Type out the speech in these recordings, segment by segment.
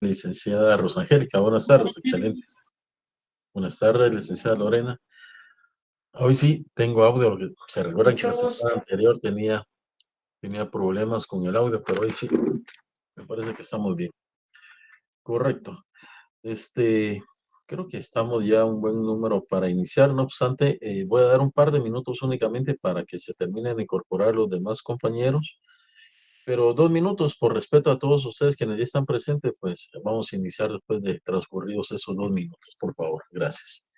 licenciada Rosangélica. Buenas tardes, excelente. Buenas tardes, licenciada Lorena. Hoy sí tengo audio, porque se recuerdan que la Mucho semana gusto. anterior tenía problemas con el audio, pero hoy sí, me parece que estamos bien. Correcto. Creo que estamos ya un buen número para iniciar. No obstante, voy a dar un par de minutos únicamente para que se terminen de incorporar los demás compañeros. Pero 2 minutos, por respeto a todos ustedes quienes ya están presentes, pues vamos a iniciar después de transcurridos esos 2 minutos, por favor. Gracias.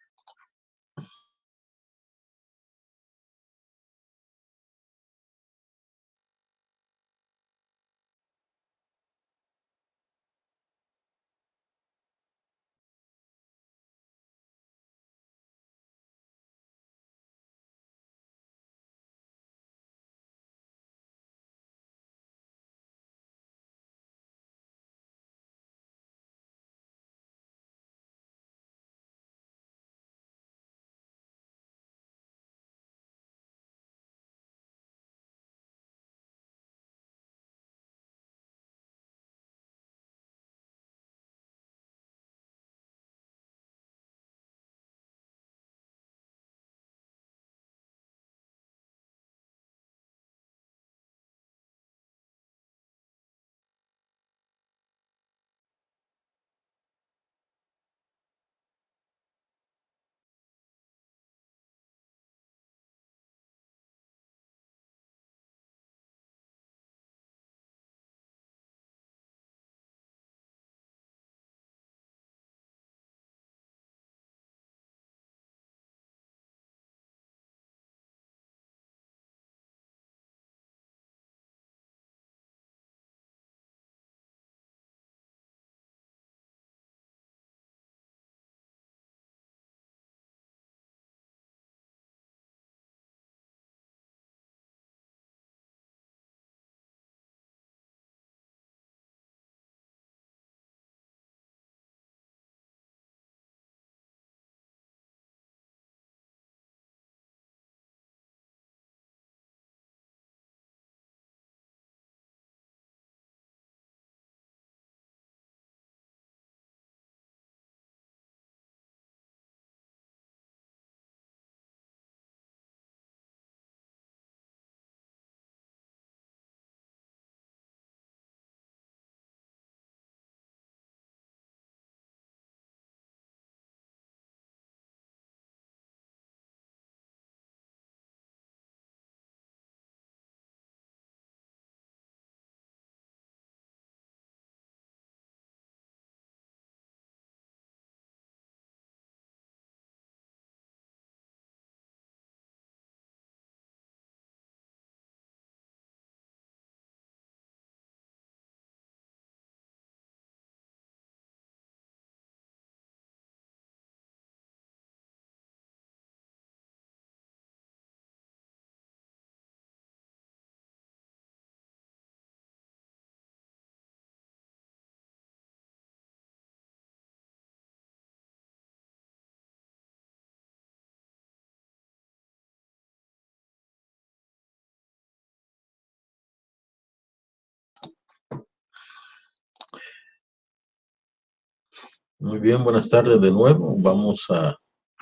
Muy bien, buenas tardes de nuevo. Vamos a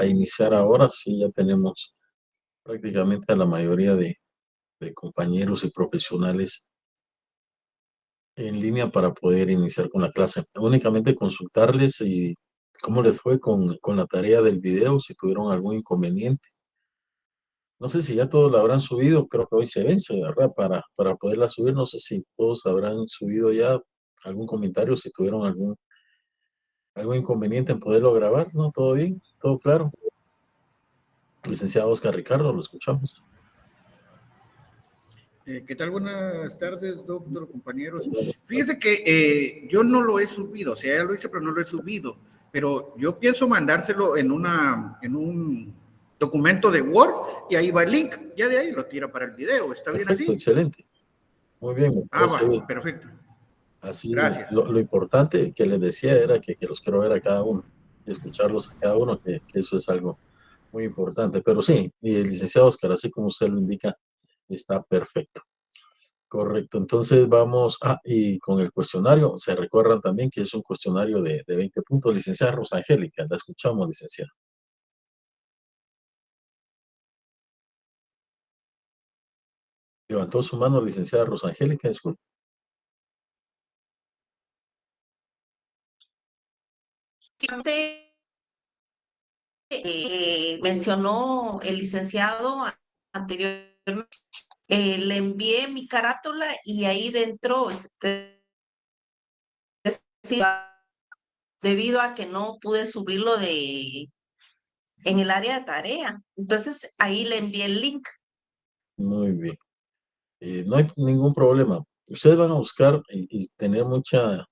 iniciar ahora. Sí, ya tenemos prácticamente a la mayoría de compañeros y profesionales en línea para poder iniciar con la clase. Únicamente consultarles y cómo les fue con la tarea del video, si tuvieron algún inconveniente. No sé si ya todos la habrán subido, creo que hoy se vence, ¿verdad? Para poderla subir, no sé si todos habrán subido ya algún comentario, si tuvieron algún inconveniente en poderlo grabar, ¿no? ¿Todo bien? ¿Todo claro? Licenciado Oscar Ricardo, lo escuchamos. ¿Qué tal? Buenas tardes, doctor, compañeros. Fíjese que yo no lo he subido, o sea, ya lo hice, pero no lo he subido. Pero yo pienso mandárselo en un documento de Word y ahí va el link. Ya de ahí lo tira para el video. ¿Está bien Perfecto, así? excelente. Muy bien, me parece bien. Perfecto. Así, Gracias. lo importante que les decía era que los quiero ver a cada uno y escucharlos a cada uno, que eso es algo muy importante. Pero sí, y el licenciado Oscar, así como usted lo indica, está perfecto. Correcto. Entonces vamos, y con el cuestionario, se recuerdan también que es un cuestionario de 20 puntos. Licenciada Rosangélica, la escuchamos, licenciada. Levantó su mano, licenciada Rosangélica, disculpe. Mencionó el licenciado anteriormente, le envié mi carátula y ahí dentro, debido a que no pude subirlo en el área de tarea. Entonces ahí le envié el link. Muy bien. No hay ningún problema. Ustedes van a buscar y tener mucha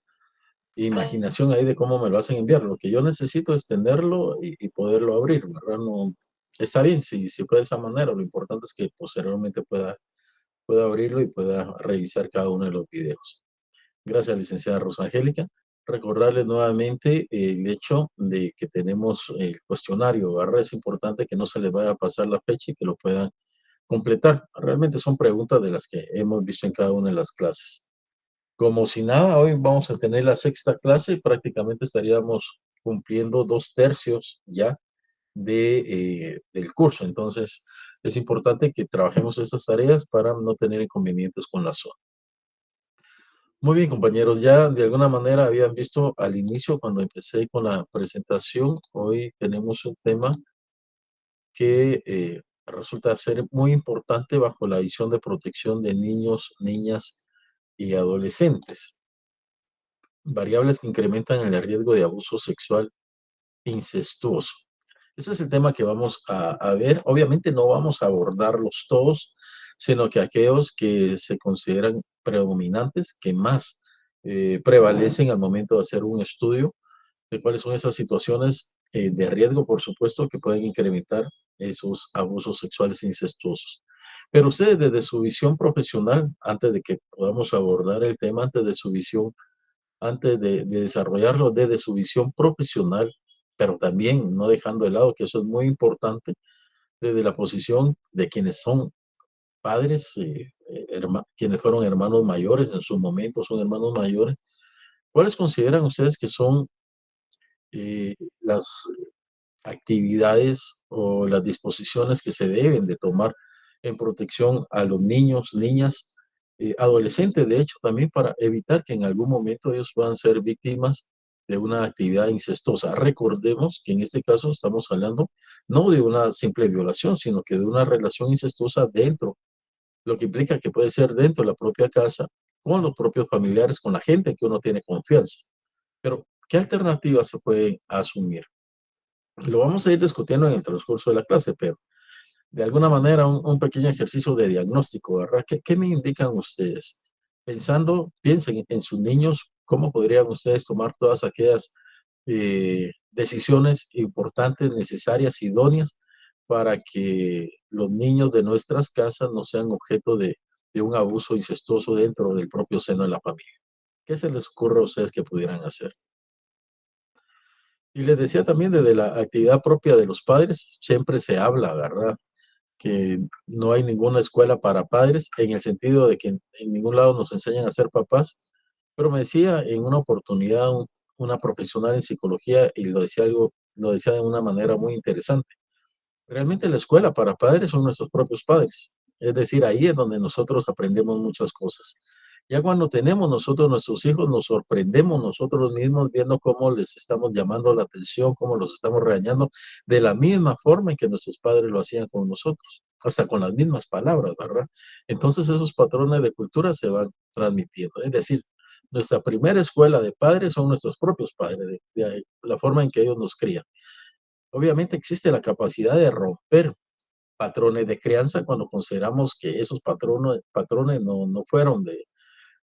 imaginación ahí de cómo me lo hacen enviar. Lo que yo necesito es tenerlo y poderlo abrir, ¿verdad? No, está bien, si fue de esa manera. Lo importante es que posteriormente pueda abrirlo y pueda revisar cada uno de los videos. Gracias, licenciada Rosangélica. Recordarles nuevamente el hecho de que tenemos el cuestionario, ¿verdad? Es importante que no se les vaya a pasar la fecha y que lo puedan completar. Realmente son preguntas de las que hemos visto en cada una de las clases. Como si nada, hoy vamos a tener la sexta clase y prácticamente estaríamos cumpliendo 2/3 ya del curso. Entonces, es importante que trabajemos estas tareas para no tener inconvenientes con la zona. Muy bien, compañeros, ya de alguna manera habían visto al inicio cuando empecé con la presentación. Hoy tenemos un tema que resulta ser muy importante bajo la visión de protección de niños, niñas y adolescentes. Variables que incrementan el riesgo de abuso sexual incestuoso. Ese es el tema que vamos a ver. Obviamente no vamos a abordarlos todos, sino que aquellos que se consideran predominantes, que más prevalecen al momento de hacer un estudio de cuáles son esas situaciones de riesgo, por supuesto, que pueden incrementar esos abusos sexuales incestuosos. Pero ustedes desde su visión profesional, antes de que podamos abordar el tema, antes de desarrollarlo desde su visión profesional, pero también no dejando de lado que eso es muy importante, desde la posición de quienes son padres, quienes fueron hermanos mayores en su momento, son hermanos mayores. ¿Cuáles consideran ustedes que son las actividades o las disposiciones que se deben de tomar en protección a los niños, niñas, adolescentes, de hecho, también para evitar que en algún momento ellos puedan ser víctimas de una actividad incestuosa? Recordemos que en este caso estamos hablando no de una simple violación, sino que de una relación incestuosa dentro, lo que implica que puede ser dentro de la propia casa, con los propios familiares, con la gente que uno tiene confianza. Pero, ¿qué alternativas se pueden asumir? Lo vamos a ir discutiendo en el transcurso de la clase, pero de alguna manera un pequeño ejercicio de diagnóstico, ¿verdad? ¿Qué me indican ustedes? Piensen en sus niños, ¿cómo podrían ustedes tomar todas aquellas decisiones importantes, necesarias, idóneas, para que los niños de nuestras casas no sean objeto de un abuso incestuoso dentro del propio seno de la familia? ¿Qué se les ocurre a ustedes que pudieran hacer? Y les decía también desde la actividad propia de los padres, siempre se habla, ¿verdad? Que no hay ninguna escuela para padres, en el sentido de que en ningún lado nos enseñan a ser papás. Pero me decía en una oportunidad una profesional en psicología y lo decía de una manera muy interesante. Realmente la escuela para padres son nuestros propios padres. Es decir, ahí es donde nosotros aprendemos muchas cosas. Ya cuando tenemos nosotros nuestros hijos, nos sorprendemos nosotros mismos viendo cómo les estamos llamando la atención, cómo los estamos regañando, de la misma forma en que nuestros padres lo hacían con nosotros, hasta con las mismas palabras, ¿verdad? Entonces esos patrones de cultura se van transmitiendo. Es decir, nuestra primera escuela de padres son nuestros propios padres, de la forma en que ellos nos crían. Obviamente existe la capacidad de romper patrones de crianza cuando consideramos que esos patrones no fueron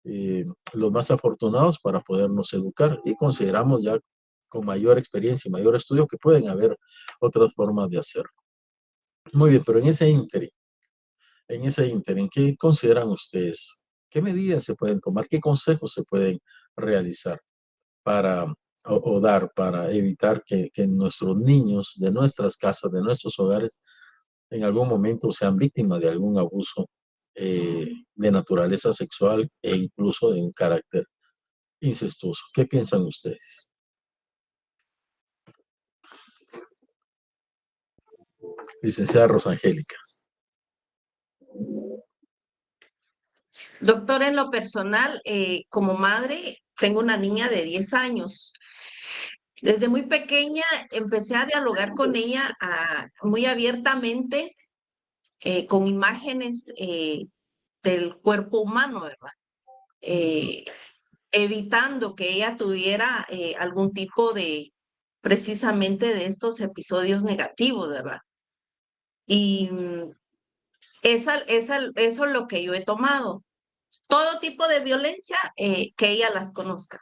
eh, los más afortunados para podernos educar, y consideramos ya con mayor experiencia y mayor estudio que pueden haber otras formas de hacerlo. Muy bien, pero en ese ínterin, ¿qué consideran ustedes? ¿Qué medidas se pueden tomar? ¿Qué consejos se pueden realizar para o dar para evitar que nuestros niños de nuestras casas, de nuestros hogares, en algún momento sean víctimas de algún abuso de naturaleza sexual e incluso de un carácter incestuoso. ¿Qué piensan ustedes? Licenciada Rosangélica. Doctor, en lo personal, como madre, tengo una niña de 10 años. Desde muy pequeña empecé a dialogar con ella muy abiertamente, con imágenes del cuerpo humano, ¿verdad? Eh, Evitando que ella tuviera algún tipo de, precisamente de estos episodios negativos, ¿verdad? Y eso es lo que yo he tomado. Todo tipo de violencia, que ella las conozca.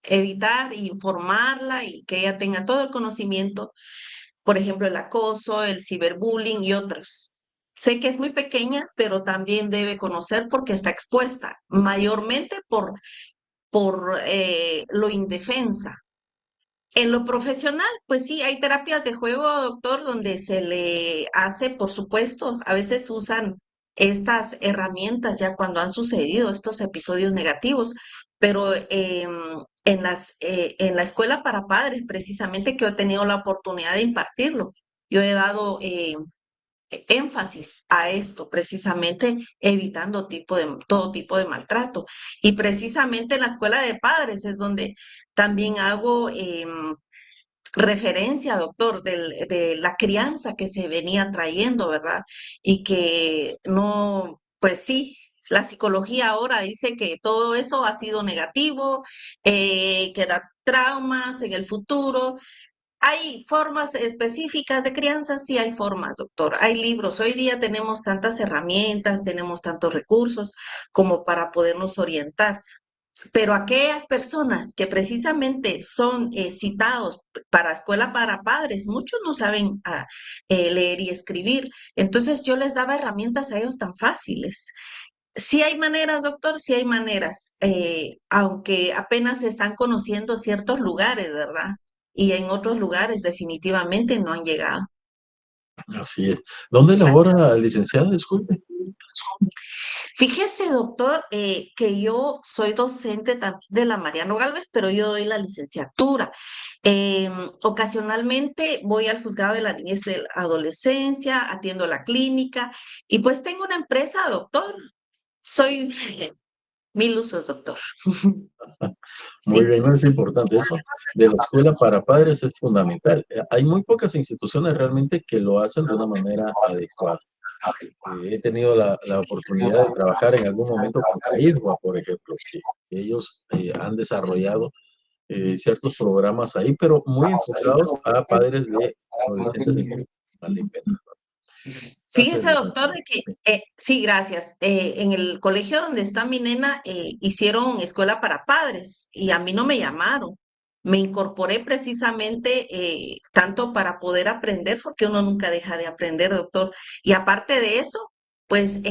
Evitar, informarla y que ella tenga todo el conocimiento, por ejemplo, el acoso, el ciberbullying y otros. Sé que es muy pequeña, pero también debe conocer porque está expuesta, mayormente por lo indefensa. En lo profesional, pues sí, hay terapias de juego, doctor, donde se le hace, por supuesto, a veces usan estas herramientas ya cuando han sucedido estos episodios negativos, pero en la escuela para padres, precisamente que he tenido la oportunidad de impartirlo, yo he dado énfasis a esto, precisamente evitando todo tipo de maltrato. Y precisamente en la escuela de padres es donde también hago referencia, doctor, de la crianza que se venía trayendo, ¿verdad? Y que no, pues sí. La psicología ahora dice que todo eso ha sido negativo, que da traumas en el futuro. ¿Hay formas específicas de crianza? Sí, hay formas, doctor. Hay libros. Hoy día tenemos tantas herramientas, tenemos tantos recursos como para podernos orientar. Pero aquellas personas que precisamente son citados para escuela para padres, muchos no saben leer y escribir. Entonces yo les daba herramientas a ellos tan fáciles. Sí hay maneras, doctor, sí hay maneras, aunque apenas se están conociendo ciertos lugares, ¿verdad? Y en otros lugares definitivamente no han llegado. Así es. ¿Dónde labora, licenciada? Disculpe. Fíjese, doctor, que yo soy docente también de la Mariano Gálvez, pero yo doy la licenciatura. Ocasionalmente voy al juzgado de la niñez y la adolescencia, atiendo la clínica y pues tengo una empresa, doctor. Soy mil usos, doctor. Muy Sí. bien, no es importante eso. De la escuela para padres es fundamental. Hay muy pocas instituciones realmente que lo hacen de una manera adecuada. He tenido la oportunidad de trabajar en algún momento con CAIDWA, por ejemplo, que ellos han desarrollado ciertos programas ahí, pero muy enfocados a padres de adolescentes en más de pena. Gracias, Fíjese, doctor, licenciada. de que, Sí. sí, gracias. En el colegio donde está mi nena, hicieron escuela para padres y a mí no me llamaron. Me incorporé precisamente tanto para poder aprender, porque uno nunca deja de aprender, doctor. Y aparte de eso, pues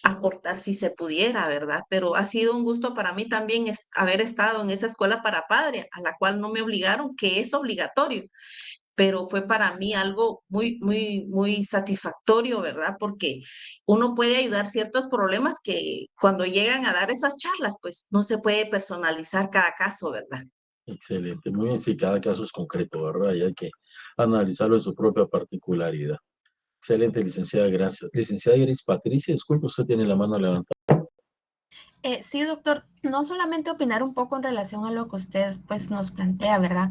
aportar si se pudiera, ¿verdad? Pero ha sido un gusto para mí también haber estado en esa escuela para padres, a la cual no me obligaron, que es obligatorio, pero fue para mí algo muy, muy, muy satisfactorio, ¿verdad? Porque uno puede ayudar ciertos problemas que cuando llegan a dar esas charlas, pues no se puede personalizar cada caso, ¿verdad? Excelente, muy bien. Sí, cada caso es concreto, ¿verdad? Y hay que analizarlo en su propia particularidad. Excelente, licenciada, gracias. Licenciada Iris Patricia, disculpe, usted tiene la mano levantada. Sí, doctor, no solamente opinar un poco en relación a lo que usted pues, nos plantea, ¿verdad?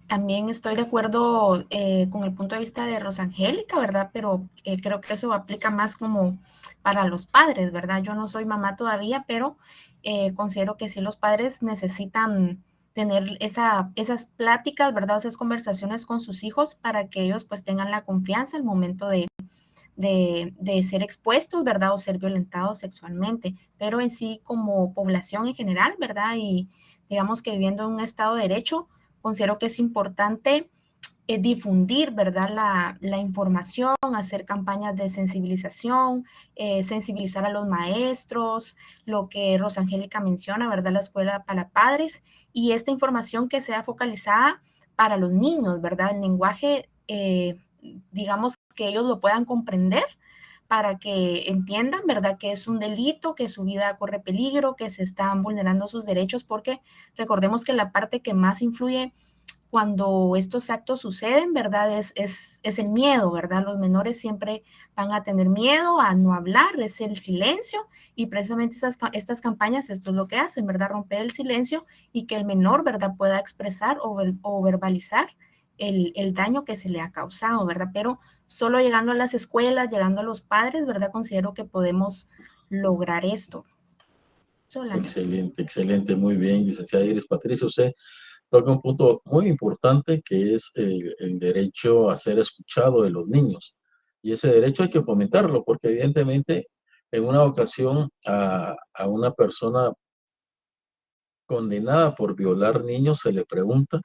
También estoy de acuerdo con el punto de vista de Rosangélica, ¿verdad? Pero creo que eso aplica más como para los padres, ¿verdad? Yo no soy mamá todavía, pero considero que sí los padres necesitan tener esas pláticas, ¿verdad? Esas conversaciones con sus hijos para que ellos pues tengan la confianza al momento de ser expuestos, ¿verdad? O ser violentados sexualmente, pero en sí como población en general, ¿verdad? Y digamos que viviendo en un estado de derecho, considero que es importante difundir, ¿verdad? La información, hacer campañas de sensibilización, sensibilizar a los maestros, lo que Rosangélica menciona, ¿verdad? La escuela para padres y esta información que sea focalizada para los niños, ¿verdad? El lenguaje, digamos que ellos lo puedan comprender para que entiendan, ¿verdad?, que es un delito, que su vida corre peligro, que se están vulnerando sus derechos, porque recordemos que la parte que más influye cuando estos actos suceden, ¿verdad? Es el miedo, ¿verdad? Los menores siempre van a tener miedo a no hablar, es el silencio, y precisamente estas campañas, esto es lo que hacen, ¿verdad? Romper el silencio y que el menor, ¿verdad?, pueda expresar o verbalizar el daño que se le ha causado, ¿verdad? Pero solo llegando a las escuelas, llegando a los padres, ¿verdad? Considero que podemos lograr esto. Solamente. Excelente, excelente, muy bien, licenciada Iris. Patricia, usted toca un punto muy importante que es el derecho a ser escuchado de los niños. Y ese derecho hay que fomentarlo porque evidentemente en una ocasión a una persona condenada por violar niños se le pregunta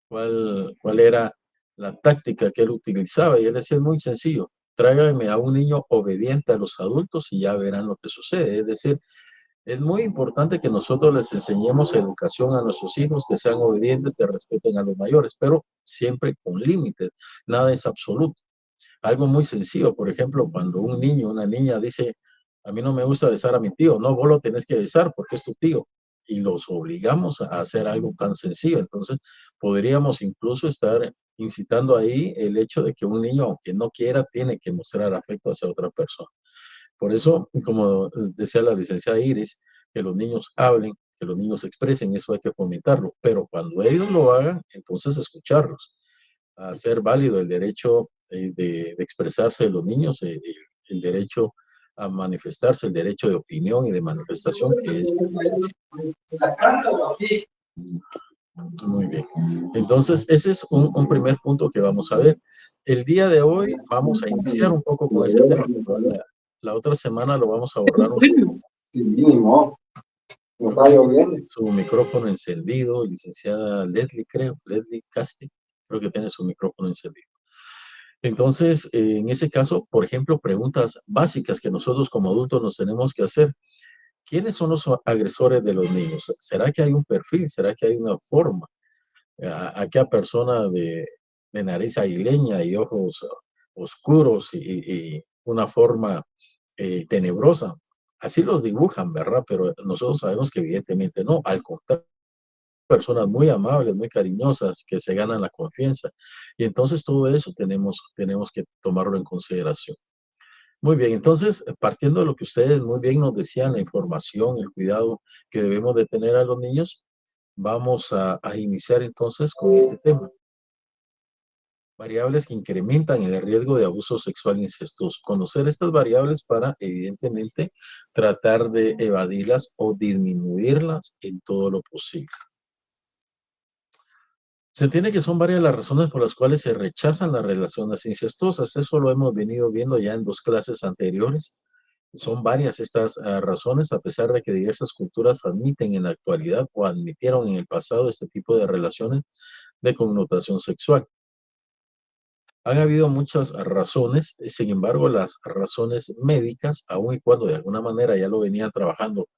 cuál era la táctica que él utilizaba y él decía, es muy sencillo, tráigame a un niño obediente a los adultos y ya verán lo que sucede. Es decir, es muy importante que nosotros les enseñemos educación a nuestros hijos, que sean obedientes, que respeten a los mayores, pero siempre con límites. Nada es absoluto. Algo muy sencillo, por ejemplo, cuando un niño, una niña dice, a mí no me gusta besar a mi tío, no, vos lo tenés que besar porque es tu tío. Y los obligamos a hacer algo tan sencillo. Entonces, podríamos incluso estar incitando ahí el hecho de que un niño, aunque no quiera, tiene que mostrar afecto hacia otra persona. Por eso, como decía la licenciada Iris, que los niños hablen, que los niños expresen, eso hay que fomentarlo. Pero cuando ellos lo hagan, entonces escucharlos, hacer válido el derecho de expresarse de los niños, el derecho a manifestarse, el derecho de opinión y de manifestación, que es muy bien. Entonces, ese es un primer punto que vamos a ver. El día de hoy vamos a iniciar un poco con este tema. La otra semana lo vamos a abordar un poco. Su micrófono encendido, licenciada Leslie, creo, Leslie Casti, creo que tiene su micrófono encendido. Entonces, en ese caso, por ejemplo, preguntas básicas que nosotros como adultos nos tenemos que hacer. ¿Quiénes son los agresores de los niños? ¿Será que hay un perfil? ¿Será que hay una forma? Aquella persona de nariz aguileña y ojos oscuros y una forma tenebrosa. Así los dibujan, ¿verdad? Pero nosotros sabemos que evidentemente no. Al contrario, personas muy amables, muy cariñosas, que se ganan la confianza. Y entonces todo eso tenemos que tomarlo en consideración. Muy bien, entonces, partiendo de lo que ustedes muy bien nos decían, la información, el cuidado que debemos de tener a los niños, vamos a iniciar entonces con este tema. Variables que incrementan el riesgo de abuso sexual incestuoso. Conocer estas variables para, evidentemente, tratar de evadirlas o disminuirlas en todo lo posible. Se entiende que son varias las razones por las cuales se rechazan las relaciones incestuosas. Eso lo hemos venido viendo ya en 2 clases anteriores. Son varias estas razones, a pesar de que diversas culturas admiten en la actualidad o admitieron en el pasado este tipo de relaciones de connotación sexual. Han habido muchas razones, sin embargo, las razones médicas, aun y cuando de alguna manera ya lo venían trabajando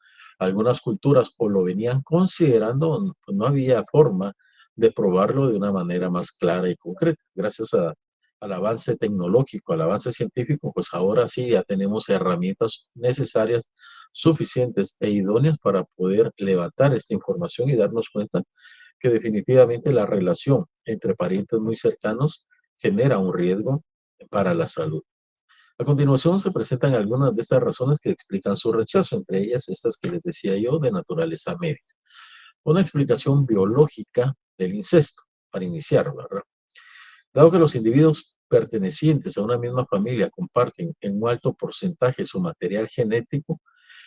algunas culturas o lo venían considerando, pues no había forma de probarlo de una manera más clara y concreta. Gracias al avance tecnológico, al avance científico, pues ahora sí ya tenemos herramientas necesarias, suficientes e idóneas para poder levantar esta información y darnos cuenta que definitivamente la relación entre parientes muy cercanos genera un riesgo para la salud. A continuación se presentan algunas de estas razones que explican su rechazo, entre ellas estas que les decía yo de naturaleza médica. Una explicación biológica del incesto, para iniciar, ¿verdad? Dado que los individuos pertenecientes a una misma familia comparten en un alto porcentaje su material genético,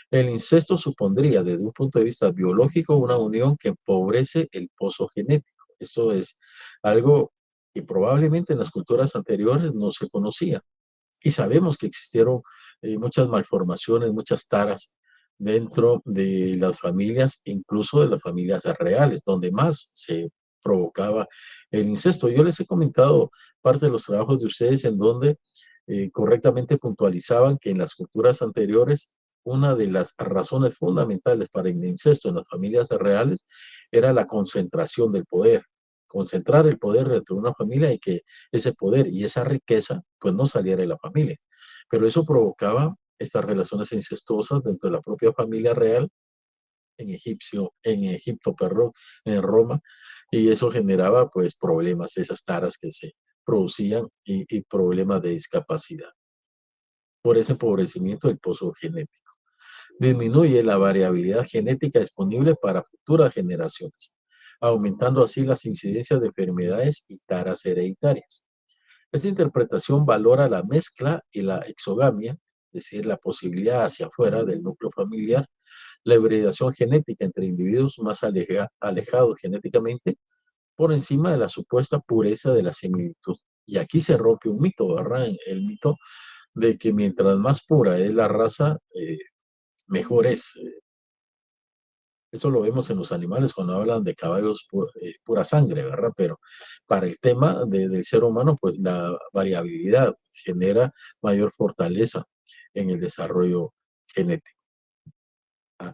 el incesto supondría, desde un punto de vista biológico, una unión que empobrece el pozo genético. Esto es algo que probablemente en las culturas anteriores no se conocía. Y sabemos que existieron muchas malformaciones, muchas taras dentro de las familias, incluso de las familias reales, donde más se provocaba el incesto. Yo les he comentado parte de los trabajos de ustedes en donde correctamente puntualizaban que en las culturas anteriores una de las razones fundamentales para el incesto en las familias reales era la concentración del poder, concentrar el poder dentro de una familia y que ese poder y esa riqueza pues no saliera de la familia. pero eso provocaba estas relaciones incestuosas dentro de la propia familia real en Egipto, perdón, en Roma, y eso generaba pues problemas, esas taras que se producían y problemas de discapacidad por ese empobrecimiento del pozo genético. Disminuye la variabilidad genética disponible para futuras generaciones, aumentando así las incidencias de enfermedades y taras hereditarias. Esta interpretación valora la mezcla y la exogamia, es decir, la posibilidad hacia afuera del núcleo familiar, la hibridación genética entre individuos más alejados genéticamente, por encima de la supuesta pureza de la similitud. Y aquí se rompe un mito, ¿verdad? El mito de que mientras más pura es la raza, mejor es. Eso lo vemos en los animales cuando hablan de caballos pura sangre, ¿verdad? Pero para el tema del ser humano, pues la variabilidad genera mayor fortaleza en el desarrollo genético.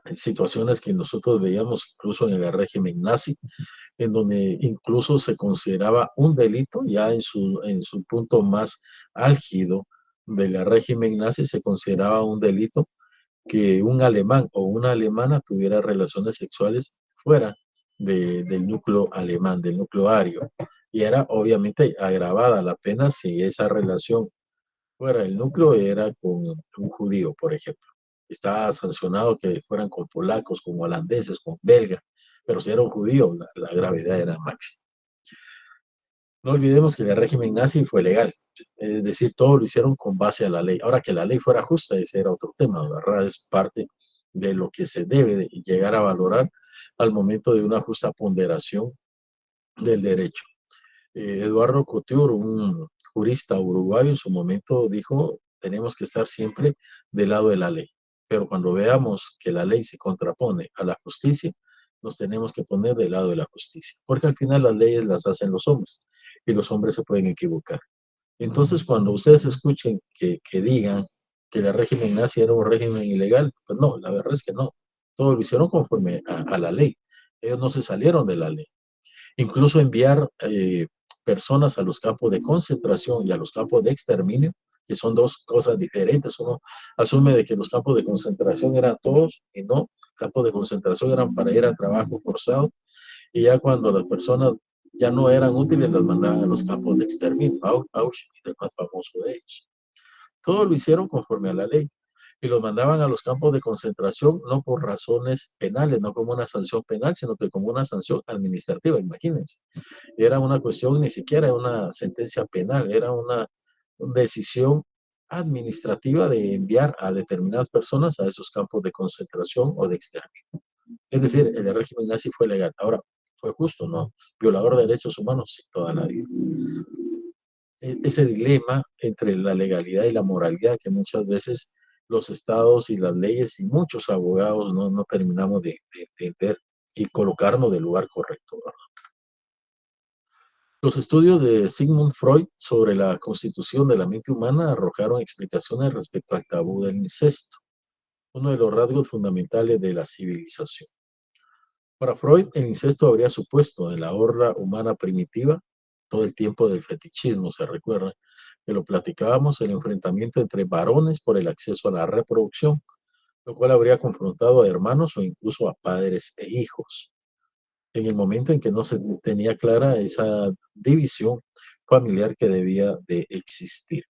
En situaciones que nosotros veíamos incluso en el régimen nazi, en donde incluso se consideraba un delito, ya en su punto más álgido del régimen nazi, se consideraba un delito que un alemán o una alemana tuviera relaciones sexuales fuera del núcleo alemán, del núcleo ario. Y era obviamente agravada la pena si esa relación fuera del núcleo era con un judío, por ejemplo. Estaba sancionado que fueran con polacos, con holandeses, con belgas, pero si era un judío, la gravedad era máxima. No olvidemos que el régimen nazi fue legal, es decir, todo lo hicieron con base a la ley. Ahora que la ley fuera justa, ese era otro tema, ¿verdad? Es parte de lo que se debe de llegar a valorar al momento de una justa ponderación del derecho. Eduardo Couture, un jurista uruguayo, en su momento dijo, tenemos que estar siempre del lado de la ley, pero cuando veamos que la ley se contrapone a la justicia, nos tenemos que poner del lado de la justicia, porque al final las leyes las hacen los hombres y los hombres se pueden equivocar. Entonces, cuando ustedes escuchen que digan que el régimen nazi era un régimen ilegal, pues no, la verdad es que no. Todos lo hicieron conforme a la ley. Ellos no se salieron de la ley. Incluso enviar personas a los campos de concentración y a los campos de exterminio, que son dos cosas diferentes. Uno asume de que los campos de concentración eran todos y no, campos de concentración eran para ir a trabajo forzado y ya cuando las personas ya no eran útiles las mandaban a los campos de exterminio, Auschwitz, el más famoso de ellos. Todo lo hicieron conforme a la ley y los mandaban a los campos de concentración no por razones penales, no como una sanción penal, sino que como una sanción administrativa, imagínense. Era una cuestión, ni siquiera una sentencia penal, era una decisión administrativa de enviar a determinadas personas a esos campos de concentración o de exterminio. Es decir, el régimen nazi fue legal. Ahora, fue justo, ¿no? Violador de derechos humanos, sí, toda la vida. Ese dilema entre la legalidad y la moralidad que muchas veces los estados y las leyes y muchos abogados no terminamos de entender y colocarnos del lugar correcto, ¿verdad? Los estudios de Sigmund Freud sobre la constitución de la mente humana arrojaron explicaciones respecto al tabú del incesto, uno de los rasgos fundamentales de la civilización. Para Freud, el incesto habría supuesto en la horda humana primitiva todo el tiempo del fetichismo, se recuerda, que lo platicábamos, el enfrentamiento entre varones por el acceso a la reproducción, lo cual habría confrontado a hermanos o incluso a padres e hijos. En el momento en que no se tenía clara esa división familiar que debía de existir.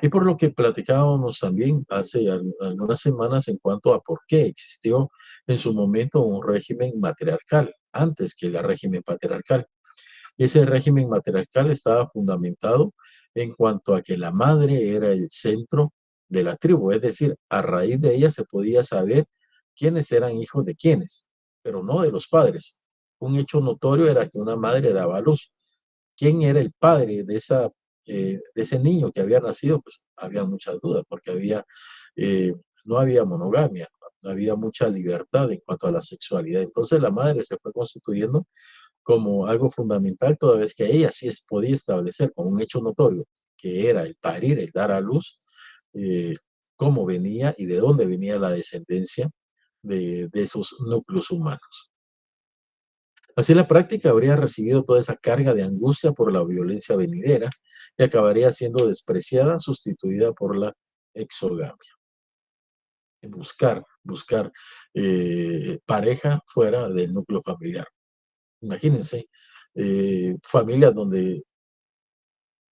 Y por lo que platicábamos también hace algunas semanas en cuanto a por qué existió en su momento un régimen matriarcal, antes que el régimen patriarcal. Ese régimen matriarcal estaba fundamentado en cuanto a que la madre era el centro de la tribu, es decir, a raíz de ella se podía saber quiénes eran hijos de quiénes, pero no de los padres. Un hecho notorio era que una madre daba a luz. ¿Quién era el padre de ese niño que había nacido? Pues había muchas dudas, porque eh, no había monogamia, había mucha libertad en cuanto a la sexualidad. Entonces la madre se fue constituyendo como algo fundamental, toda vez que ella sí podía establecer como un hecho notorio, que era el parir, el dar a luz, eh, cómo venía y de dónde venía la descendencia de esos núcleos humanos. Así la práctica habría recibido toda esa carga de angustia por la violencia venidera y acabaría siendo despreciada, sustituida por la exogamia. Buscar pareja fuera del núcleo familiar. Imagínense, familias donde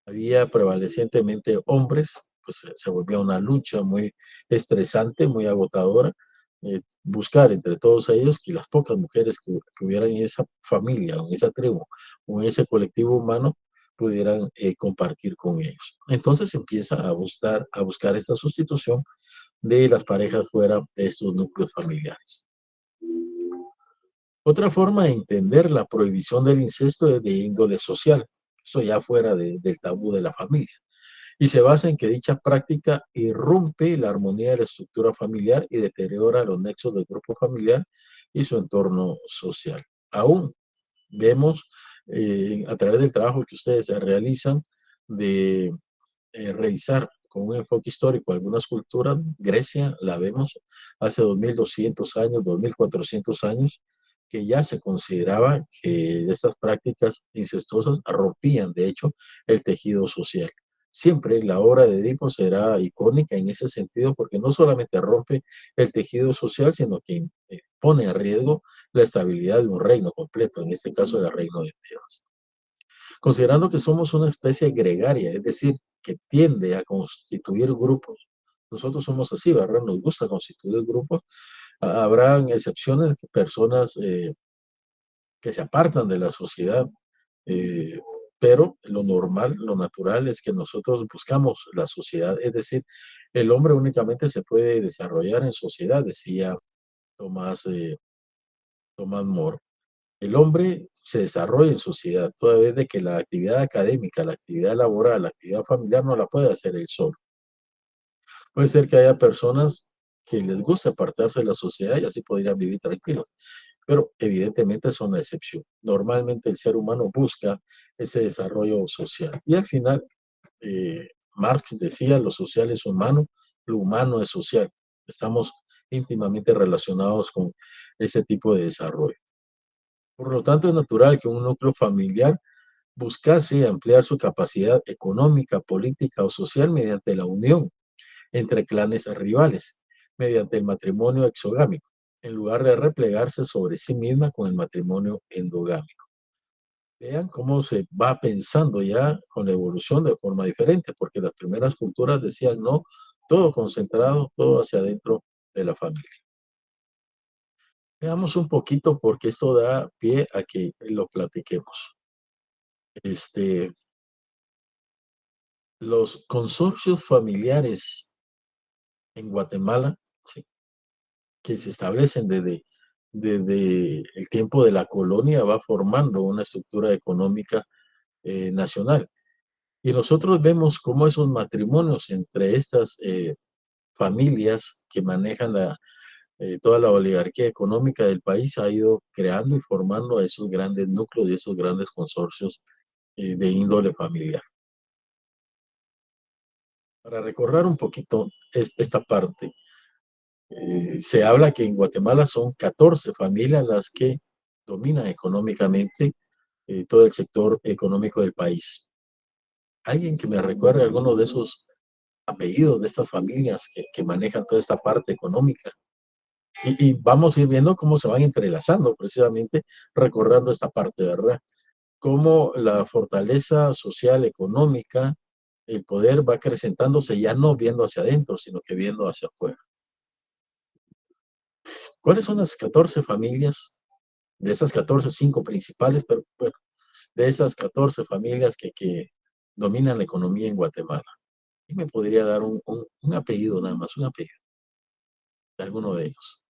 había prevalecientemente hombres, pues se volvía una lucha muy estresante, muy agotadora, buscar entre todos ellos que las pocas mujeres que hubieran en esa familia, o en esa tribu, o en ese colectivo humano, pudieran compartir con ellos. Entonces empieza a buscar esta sustitución de las parejas fuera de estos núcleos familiares. Otra forma de entender la prohibición del incesto es de índole social, eso ya fuera del tabú de la familia, y se basa en que dicha práctica irrumpe la armonía de la estructura familiar y deteriora los nexos del grupo familiar y su entorno social. Aún vemos a través del trabajo que ustedes realizan de revisar con un enfoque histórico algunas culturas. Grecia la vemos hace 2200 años, 2400 años, que ya se consideraba que estas prácticas incestuosas rompían, de hecho, el tejido social. Siempre la obra de Edipo será icónica en ese sentido porque no solamente rompe el tejido social, sino que pone en riesgo la estabilidad de un reino completo, en este caso del reino de Tebas. Considerando que somos una especie gregaria, es decir, que tiende a constituir grupos. Nosotros somos así, ¿verdad? Nos gusta constituir grupos. Habrán excepciones, personas que se apartan de la sociedad, eh, pero lo normal, lo natural es que nosotros buscamos la sociedad, es decir, el hombre únicamente se puede desarrollar en sociedad, decía Tomás, Tomás More. El hombre se desarrolla en sociedad, toda vez de que la actividad académica, la actividad laboral, la actividad familiar no la puede hacer él solo. Puede ser que haya personas que les guste apartarse de la sociedad y así podrían vivir tranquilos, pero evidentemente son la excepción. Normalmente el ser humano busca ese desarrollo social. Y al final, Marx decía, lo social es humano, lo humano es social. Estamos íntimamente relacionados con ese tipo de desarrollo. Por lo tanto, es natural que un núcleo familiar buscase ampliar su capacidad económica, política o social mediante la unión entre clanes rivales, mediante el matrimonio exogámico, en lugar de replegarse sobre sí misma con el matrimonio endogámico. Vean cómo se va pensando ya con la evolución de forma diferente, porque las primeras culturas decían no, todo concentrado, todo hacia adentro de la familia. Veamos un poquito porque esto da pie a que lo platiquemos. Los consorcios familiares en Guatemala, sí, que se establecen desde el tiempo de la colonia, va formando una estructura económica nacional. Y nosotros vemos cómo esos matrimonios entre estas familias que manejan toda la oligarquía económica del país ha ido creando y formando esos grandes núcleos y esos grandes consorcios de índole familiar. Para recordar un poquito esta parte, se habla que en Guatemala son 14 familias las que dominan económicamente todo el sector económico del país. ¿Alguien que me recuerde alguno de esos apellidos de estas familias que manejan toda esta parte económica? Y vamos a ir viendo cómo se van entrelazando precisamente recordando esta parte, ¿verdad? Cómo la fortaleza social, económica, el poder va acrecentándose ya no viendo hacia adentro, sino que viendo hacia afuera. ¿Cuáles son las 14 familias? De esas 14, 5 principales, pero bueno, de esas 14 familias que dominan la economía en Guatemala. ¿Y me podría dar un apellido nada más, un apellido de alguno de ellos?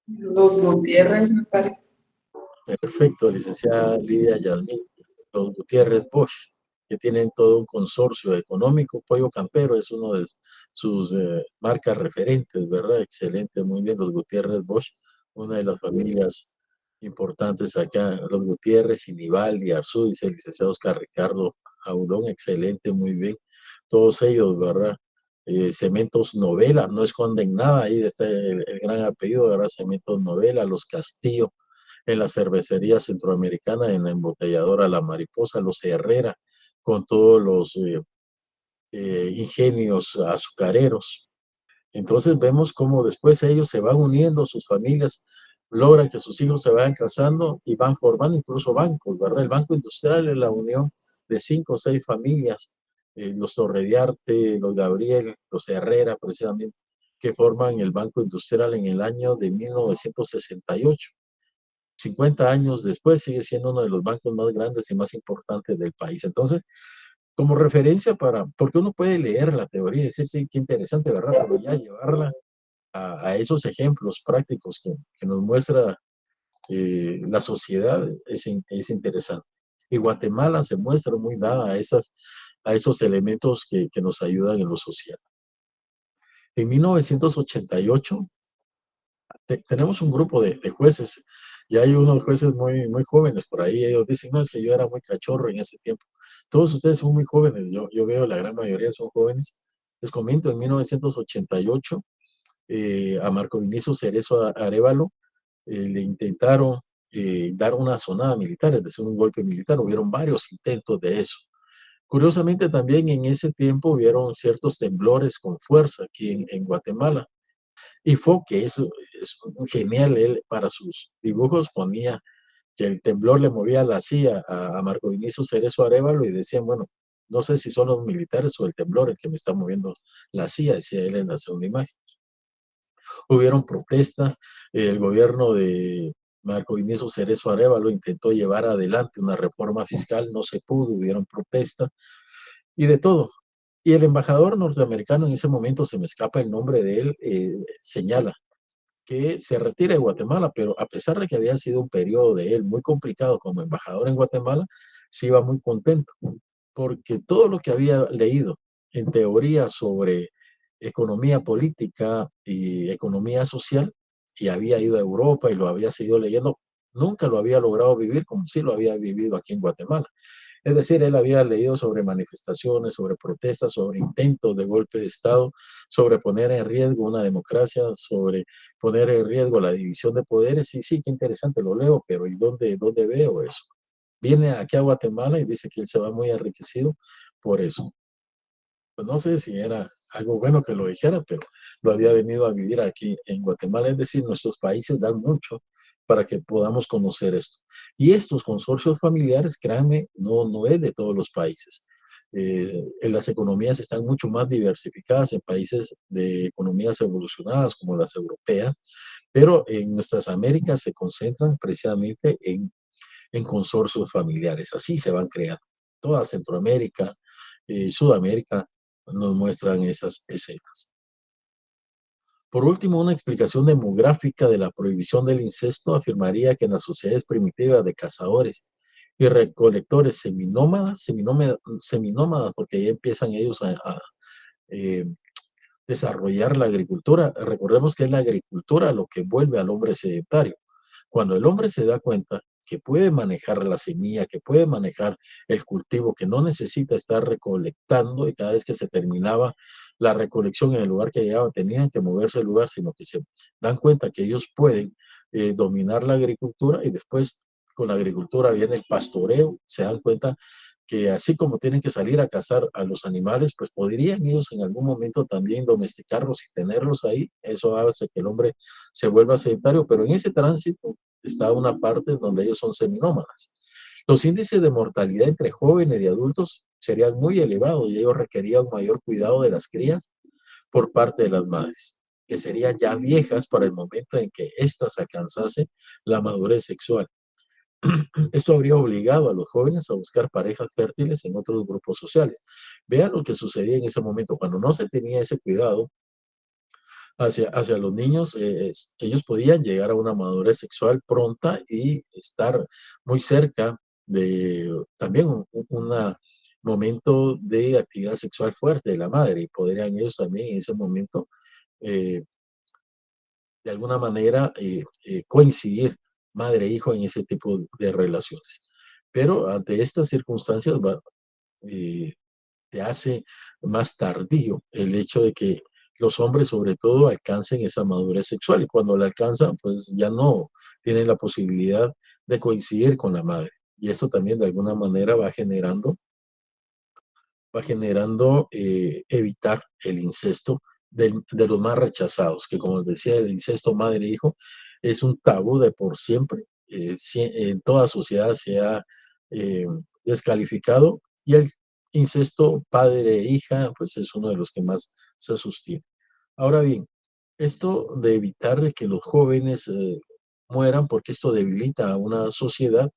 Los Gutiérrez, me parece. Perfecto, licenciada Lidia Yasmín. Los Gutiérrez Bosch, que tienen todo un consorcio económico. Pollo Campero es uno de sus marcas referentes, ¿verdad? Excelente, muy bien. Los Gutiérrez Bosch, una de las familias importantes acá. Los Gutiérrez, Inibaldi, Arzú, dice el licenciado Oscar Ricardo Audón, excelente, muy bien. Todos ellos, ¿verdad? Cementos Novela, no esconden nada ahí, está el gran apellido, ¿verdad? Cementos Novela, Los Castillo, en la cervecería centroamericana, en la embotelladora La Mariposa, los Herrera, con todos los ingenios azucareros. Entonces vemos cómo después ellos se van uniendo, sus familias logran que sus hijos se vayan casando y van formando incluso bancos, ¿verdad? El Banco Industrial es la unión de 5 o 6 familias, los Torrediarte, los Gabriel, los Herrera, precisamente, que forman el Banco Industrial en el año de 1968. 50 años después sigue siendo uno de los bancos más grandes y más importantes del país. Entonces, como referencia porque uno puede leer la teoría y decir, sí, qué interesante, ¿verdad? Pero ya llevarla a esos ejemplos prácticos que nos muestra la sociedad es interesante. Y Guatemala se muestra muy dada a esos elementos que nos ayudan en lo social. En 1988 tenemos un grupo de jueces y hay unos jueces muy, muy jóvenes por ahí. Ellos dicen, no, es que yo era muy cachorro en ese tiempo. Todos ustedes son muy jóvenes, yo veo la gran mayoría son jóvenes. Les comento, en 1988 a Marco Vinicio Cerezo Arévalo le intentaron dar una sonada militar, es decir, un golpe militar. Hubieron varios intentos de eso. Curiosamente, también en ese tiempo hubieron ciertos temblores con fuerza aquí en Guatemala. Y Foque es un genial, él para sus dibujos ponía que el temblor le movía la silla a Marco Vinicio Cerezo Arévalo y decían, bueno, no sé si son los militares o el temblor el que me está moviendo la silla, decía él en la segunda imagen. Hubieron protestas, el gobierno de Marco Vinicio Cerezo Arévalo intentó llevar adelante una reforma fiscal, no se pudo, hubieron protestas y de todo. Y el embajador norteamericano en ese momento, se me escapa el nombre de él, señala que se retira de Guatemala, pero a pesar de que había sido un periodo de él muy complicado como embajador en Guatemala, se iba muy contento, porque todo lo que había leído en teoría sobre economía política y economía social, y había ido a Europa y lo había seguido leyendo, nunca lo había logrado vivir como si lo había vivido aquí en Guatemala. Es decir, él había leído sobre manifestaciones, sobre protestas, sobre intentos de golpe de Estado, sobre poner en riesgo una democracia, sobre poner en riesgo la división de poderes. Sí, sí, qué interesante, lo leo, pero ¿y dónde veo eso? Viene aquí a Guatemala y dice que él se va muy enriquecido por eso. Pues no sé si era algo bueno que lo dijera, pero lo había venido a vivir aquí en Guatemala. Es decir, nuestros países dan mucho para que podamos conocer esto. Y estos consorcios familiares, créanme, no es de todos los países. Las economías están mucho más diversificadas en países de economías evolucionadas como las europeas, pero en nuestras Américas se concentran precisamente en consorcios familiares. Así se van creando. Toda Centroamérica, Sudamérica nos muestran esas escenas. Por último, una explicación demográfica de la prohibición del incesto afirmaría que en las sociedades primitivas de cazadores y recolectores seminómadas, porque ahí empiezan ellos a eh, desarrollar la agricultura. Recordemos que es la agricultura lo que vuelve al hombre sedentario. Cuando el hombre se da cuenta que puede manejar la semilla, que puede manejar el cultivo, que no necesita estar recolectando y cada vez que se terminaba la recolección en el lugar que llegaba tenían que moverse del lugar, sino que se dan cuenta que ellos pueden dominar la agricultura y después con la agricultura viene el pastoreo, se dan cuenta que así como tienen que salir a cazar a los animales, pues podrían ellos en algún momento también domesticarlos y tenerlos ahí. Eso hace que el hombre se vuelva sedentario, pero en ese tránsito está una parte donde ellos son seminómadas. Los índices de mortalidad entre jóvenes y adultos serían muy elevados y ellos requerían un mayor cuidado de las crías por parte de las madres, que serían ya viejas para el momento en que éstas alcanzasen la madurez sexual. Esto habría obligado a los jóvenes a buscar parejas fértiles en otros grupos sociales. Vean lo que sucedía en ese momento. Cuando no se tenía ese cuidado hacia los niños, ellos podían llegar a una madurez sexual pronta y estar muy cerca de también un momento de actividad sexual fuerte de la madre y podrían ellos también en ese momento eh, de alguna manera coincidir madre e hijo en ese tipo de relaciones. Pero ante estas circunstancias eh, se hace más tardío el hecho de que los hombres sobre todo alcancen esa madurez sexual y cuando la alcanzan pues ya no tienen la posibilidad de coincidir con la madre. Y eso también de alguna manera va generando va generando evitar el incesto de los más rechazados, que como decía, el incesto madre-hijo es un tabú de por siempre, en toda sociedad se ha eh, descalificado, y el incesto padre-hija pues es uno de los que más se sostiene. Ahora bien, esto de evitar de que los jóvenes mueran, porque esto debilita a una sociedad,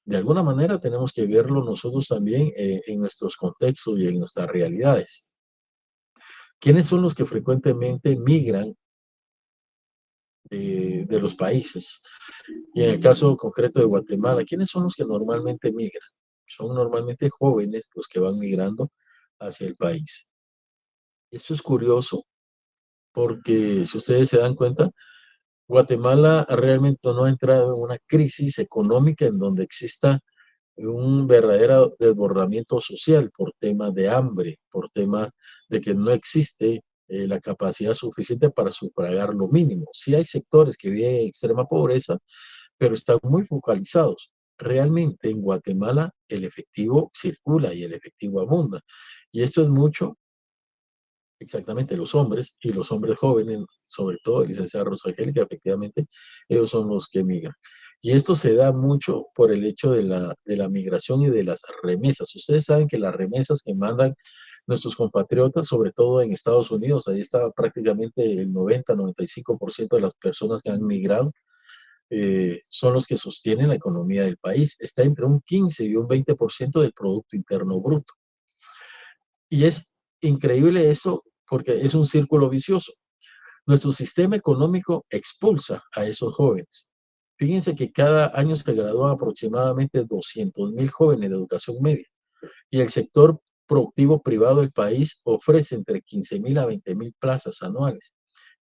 de alguna manera tenemos que verlo nosotros también en nuestros contextos y en nuestras realidades. ¿Quiénes son los que frecuentemente migran de los países? Y en el caso concreto de Guatemala, ¿quiénes son los que normalmente migran? Son normalmente jóvenes los que van migrando hacia el país. Esto es curioso porque, si ustedes se dan cuenta, Guatemala realmente no ha entrado en una crisis económica en donde exista un verdadero desbordamiento social por temas de hambre, por temas de que no existe la capacidad suficiente para sufragar lo mínimo. Sí hay sectores que viven en extrema pobreza, pero están muy focalizados. Realmente en Guatemala el efectivo circula y el efectivo abunda. Y esto es mucho, exactamente, los hombres, y los hombres jóvenes, sobre todo, licenciada Rosa Angélica, efectivamente, ellos son los que migran. Y esto se da mucho por el hecho de la migración y de las remesas. Ustedes saben que las remesas que mandan nuestros compatriotas, sobre todo en Estados Unidos, ahí está prácticamente el 90-95% de las personas que han migrado, son los que sostienen la economía del país. Está entre un 15 y un 20% del Producto Interno Bruto. Y es increíble eso porque es un círculo vicioso. Nuestro sistema económico expulsa a esos jóvenes. Fíjense que cada año se gradúan aproximadamente 200.000 jóvenes de educación media, y el sector productivo privado del país ofrece entre 15.000 a 20.000 plazas anuales.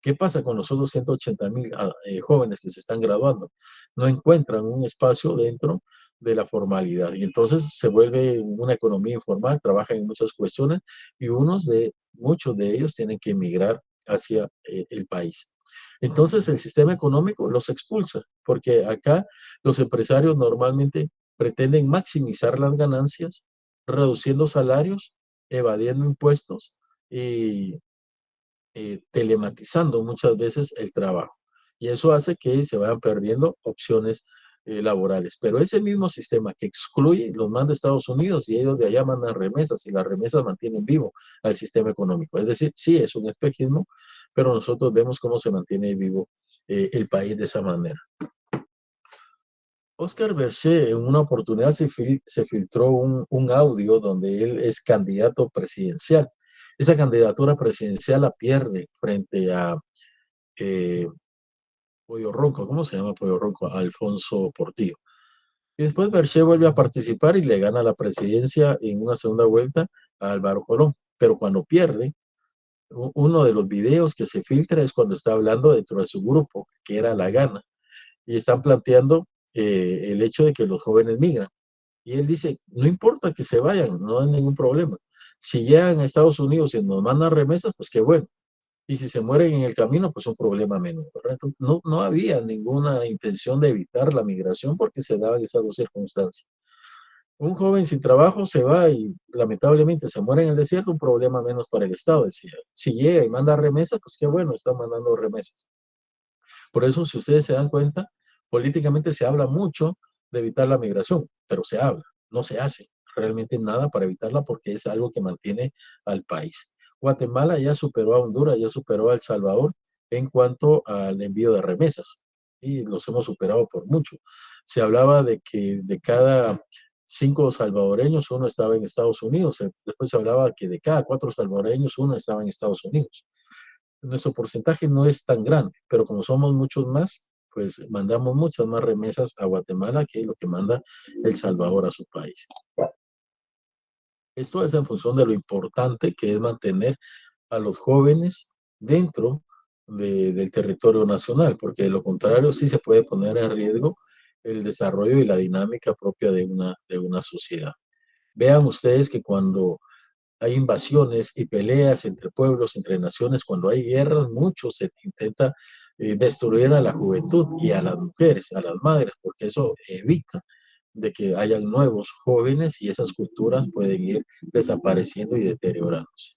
¿Qué pasa con los otros 180.000 jóvenes que se están graduando? No encuentran un espacio dentro de la formalidad, y entonces se vuelve una economía informal, trabajan en muchas cuestiones, y muchos de ellos tienen que emigrar hacia el país. Entonces el sistema económico los expulsa, porque acá los empresarios normalmente pretenden maximizar las ganancias, reduciendo salarios, evadiendo impuestos y telematizando muchas veces el trabajo. Y eso hace que se vayan perdiendo opciones laborales. Pero ese mismo sistema que excluye los manda Estados Unidos, y ellos de allá mandan remesas, y las remesas mantienen vivo al sistema económico. Es decir, sí, es un espejismo, pero nosotros vemos cómo se mantiene vivo el país de esa manera. Oscar Berger, en una oportunidad se filtró un audio donde él es candidato presidencial. Esa candidatura presidencial la pierde frente a eh, Pollo Ronco. ¿Cómo se llama Pollo Ronco? Alfonso Portillo. Y después Berger vuelve a participar y le gana la presidencia en una segunda vuelta a Álvaro Colón. Pero cuando pierde, uno de los videos que se filtra es cuando está hablando dentro de su grupo, que era La Gana, y están planteando el hecho de que los jóvenes migran. Y él dice, no importa que se vayan, no hay ningún problema. Si llegan a Estados Unidos y nos mandan remesas, pues qué bueno. Y si se mueren en el camino, pues un problema menos, ¿verdad? Entonces, no había ninguna intención de evitar la migración porque se daban esas dos circunstancias. Un joven sin trabajo se va y lamentablemente se muere en el desierto, un problema menos para el Estado, decía. Si llega y manda remesas, pues qué bueno, está mandando remesas. Por eso, si ustedes se dan cuenta, políticamente se habla mucho de evitar la migración, pero se habla, no se hace realmente nada para evitarla porque es algo que mantiene al país. Guatemala ya superó a Honduras, ya superó a El Salvador en cuanto al envío de remesas, y los hemos superado por mucho. Se hablaba de que de cada 5 salvadoreños uno estaba en Estados Unidos, después se hablaba que de cada 4 salvadoreños uno estaba en Estados Unidos. Nuestro porcentaje no es tan grande, pero como somos muchos más, pues mandamos muchas más remesas a Guatemala que lo que manda El Salvador a su país. Esto es en función de lo importante que es mantener a los jóvenes dentro del territorio nacional, porque de lo contrario sí se puede poner en riesgo el desarrollo y la dinámica propia de una sociedad. Vean ustedes que cuando hay invasiones y peleas entre pueblos, entre naciones, cuando hay guerras, mucho se intenta destruir a la juventud y a las mujeres, a las madres, porque eso evita de que hayan nuevos jóvenes y esas culturas pueden ir desapareciendo y deteriorándose.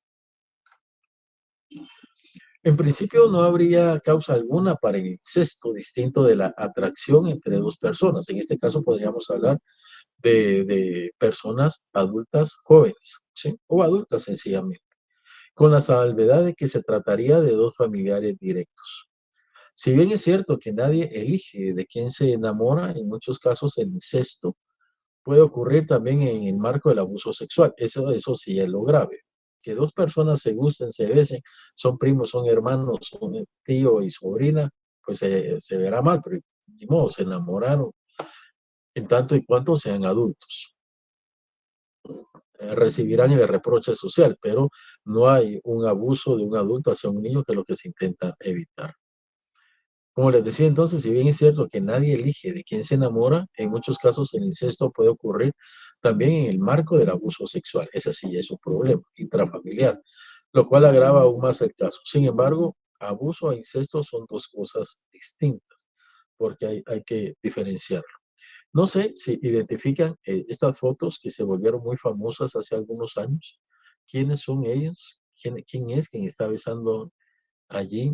En principio no habría causa alguna para el incesto distinto de la atracción entre dos personas. En este caso podríamos hablar de personas adultas jóvenes, ¿sí? O adultas sencillamente, con la salvedad de que se trataría de dos familiares directos. Si bien es cierto que nadie elige de quién se enamora, en muchos casos el incesto puede ocurrir también en el marco del abuso sexual. Eso sí es lo grave. Que dos personas se gusten, se besen, son primos, son hermanos, son tío y sobrina, pues se verá mal, pero ni modo, se enamoraron en tanto y cuanto sean adultos. Recibirán el reproche social, pero no hay un abuso de un adulto hacia un niño, que es lo que se intenta evitar. Como les decía entonces, si bien es cierto que nadie elige de quién se enamora, en muchos casos el incesto puede ocurrir también en el marco del abuso sexual. Ese sí es un problema intrafamiliar, lo cual agrava aún más el caso. Sin embargo, abuso e incesto son dos cosas distintas, porque hay que diferenciarlo. No sé si identifican estas fotos que se volvieron muy famosas hace algunos años. ¿Quiénes son ellos? ¿Quién es quien está besando allí?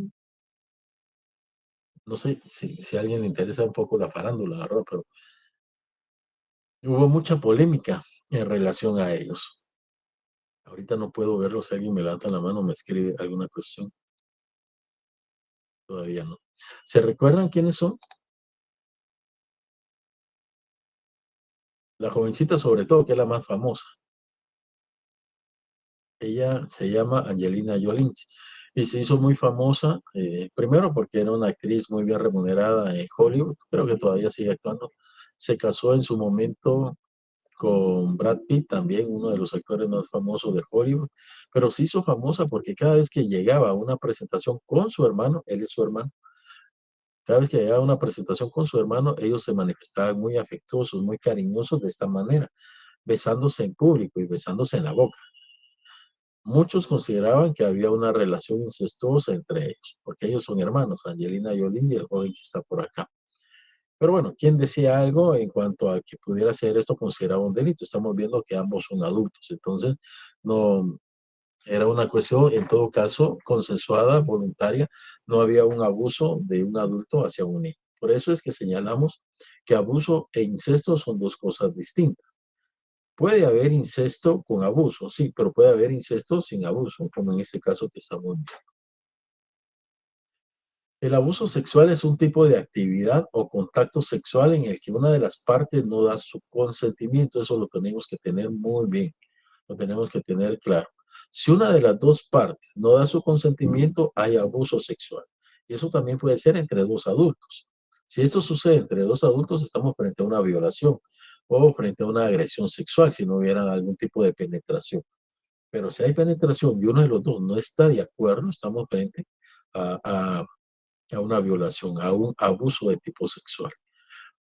No sé si a alguien le interesa un poco la farándula, ¿verdad? Pero hubo mucha polémica en relación a ellos. Ahorita no puedo verlo, si alguien me levanta la mano, me escribe alguna cuestión. Todavía no. ¿Se recuerdan quiénes son? La jovencita sobre todo, que es la más famosa. Ella se llama Angelina Jolie y se hizo muy famosa, primero porque era una actriz muy bien remunerada en Hollywood, creo que todavía sigue actuando. Se casó en su momento con Brad Pitt, también uno de los actores más famosos de Hollywood, pero se hizo famosa porque cada vez que llegaba a una presentación con su hermano, él es su hermano, cada vez que llegaba a una presentación con su hermano, ellos se manifestaban muy afectuosos, muy cariñosos de esta manera, besándose en público y besándose en la boca. Muchos consideraban que había una relación incestuosa entre ellos, porque ellos son hermanos, Angelina Jolie y el joven que está por acá. Pero bueno, ¿quién decía algo en cuanto a que pudiera ser esto considerado un delito? Estamos viendo que ambos son adultos, entonces no era una cuestión, en todo caso, consensuada, voluntaria, no había un abuso de un adulto hacia un niño. Por eso es que señalamos que abuso e incesto son dos cosas distintas. Puede haber incesto con abuso, sí, pero puede haber incesto sin abuso, como en este caso que estamos viendo. El abuso sexual es un tipo de actividad o contacto sexual en el que una de las partes no da su consentimiento. Eso lo tenemos que tener muy bien, lo tenemos que tener claro. Si una de las dos partes no da su consentimiento, hay abuso sexual. Y eso también puede ser entre dos adultos. Si esto sucede entre dos adultos, estamos frente a una violación o frente a una agresión sexual, si no hubiera algún tipo de penetración. Pero si hay penetración y uno de los dos no está de acuerdo, estamos frente a una violación, a un abuso de tipo sexual.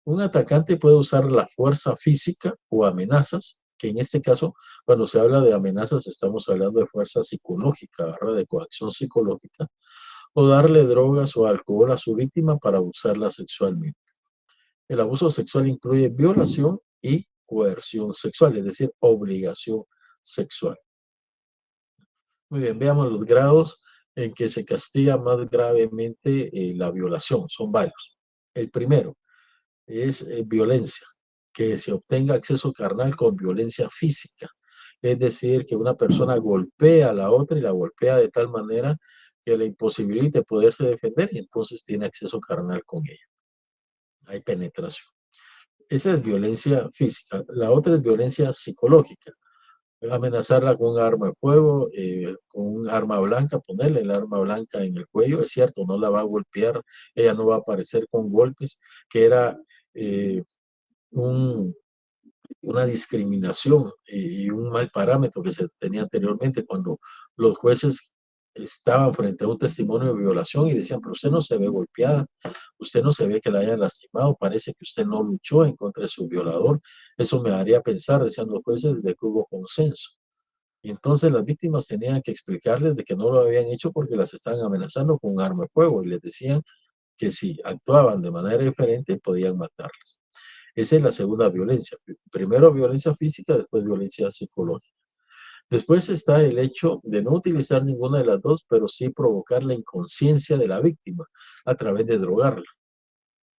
Un atacante puede usar la fuerza física o amenazas, que en este caso, cuando se habla de amenazas, estamos hablando de fuerza psicológica, ¿verdad? De coacción psicológica, o darle drogas o alcohol a su víctima para abusarla sexualmente. El abuso sexual incluye violación y coerción sexual, es decir, obligación sexual. Muy bien, veamos los grados en que se castiga más gravemente la violación. Son varios. El primero es violencia, que se obtenga acceso carnal con violencia física. Es decir, que una persona golpea a la otra y la golpea de tal manera que le imposibilite poderse defender y entonces tiene acceso carnal con ella. Hay penetración. Esa es violencia física. La otra es violencia psicológica, amenazarla con un arma de fuego, con un arma blanca, ponerle el arma blanca en el cuello, es cierto, no la va a golpear, ella no va a aparecer con golpes, que era eh, un, una discriminación y un mal parámetro que se tenía anteriormente cuando los jueces estaban frente a un testimonio de violación y decían, pero usted no se ve golpeada, usted no se ve que la hayan lastimado, parece que usted no luchó en contra de su violador. Eso me haría pensar, decían los jueces, de que hubo consenso. Y entonces las víctimas tenían que explicarles de que no lo habían hecho porque las estaban amenazando con un arma de fuego y les decían que si actuaban de manera diferente podían matarlas. Esa es la segunda violencia. Primero violencia física, después violencia psicológica. Después está el hecho de no utilizar ninguna de las dos, pero sí provocar la inconsciencia de la víctima a través de drogarla.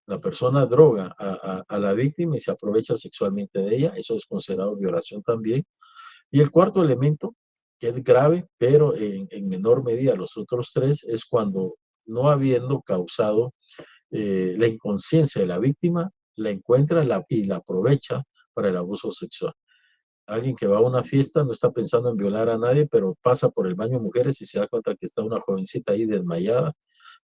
La persona droga a la víctima y se aprovecha sexualmente de ella. Eso es considerado violación también. Y el cuarto elemento, que es grave, pero en menor medida los otros tres, es cuando no habiendo causado la inconsciencia de la víctima, la encuentra y la aprovecha para el abuso sexual. Alguien que va a una fiesta no está pensando en violar a nadie, pero pasa por el baño de mujeres y se da cuenta que está una jovencita ahí desmayada,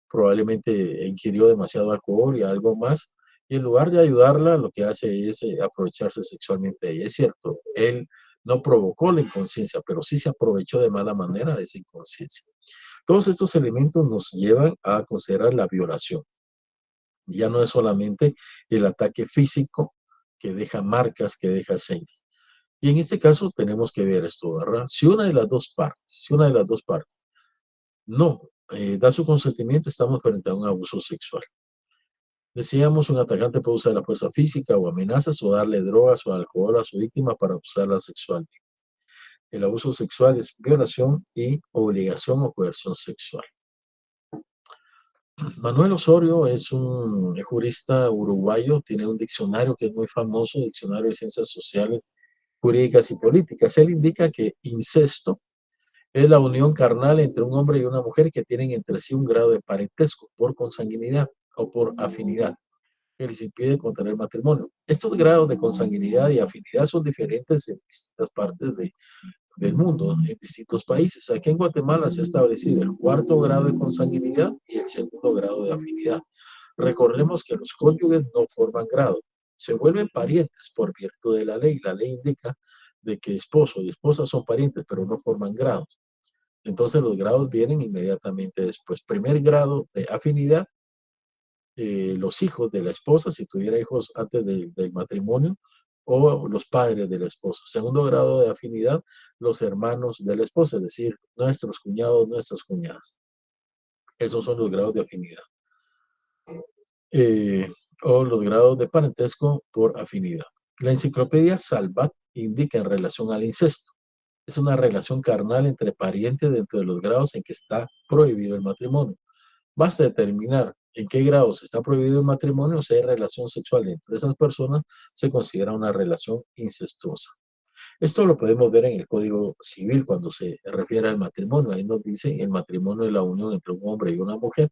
probablemente ingirió demasiado alcohol y algo más, y en lugar de ayudarla, lo que hace es aprovecharse sexualmente de ella. Es cierto, él no provocó la inconsciencia, pero sí se aprovechó de mala manera de esa inconsciencia. Todos estos elementos nos llevan a considerar la violación. Ya no es solamente el ataque físico que deja marcas, que deja señas. Y en este caso tenemos que ver esto, ¿verdad? Si una de las dos partes no da su consentimiento, estamos frente a un abuso sexual. Decíamos, un atacante puede usar la fuerza física o amenazas o darle drogas o alcohol a su víctima para abusarla sexualmente. El abuso sexual es violación y obligación o coerción sexual. Manuel Osorio es un jurista uruguayo, tiene un diccionario que es muy famoso, Diccionario de Ciencias Sociales, Jurídicas y Políticas. Él indica que incesto es la unión carnal entre un hombre y una mujer que tienen entre sí un grado de parentesco por consanguinidad o por afinidad que les impide contraer matrimonio. Estos grados de consanguinidad y afinidad son diferentes en distintas partes del mundo, en distintos países. Aquí en Guatemala se ha establecido el cuarto grado de consanguinidad y el segundo grado de afinidad. Recordemos que los cónyuges no forman grado, se vuelven parientes por virtud de la ley. La ley indica de que esposo y esposa son parientes, pero no forman grados. Entonces los grados vienen inmediatamente después. Primer grado de afinidad, los hijos de la esposa, si tuviera hijos antes del matrimonio, o los padres de la esposa. Segundo grado de afinidad, los hermanos de la esposa, es decir, nuestros cuñados, nuestras cuñadas. Esos son los grados de afinidad. Eh, o los grados de parentesco por afinidad. La enciclopedia Salvat indica en relación al incesto. Es una relación carnal entre parientes dentro de los grados en que está prohibido el matrimonio. Basta determinar en qué grados está prohibido el matrimonio, o si hay relación sexual entre esas personas, se considera una relación incestuosa. Esto lo podemos ver en el Código Civil cuando se refiere al matrimonio. Ahí nos dice el matrimonio es la unión entre un hombre y una mujer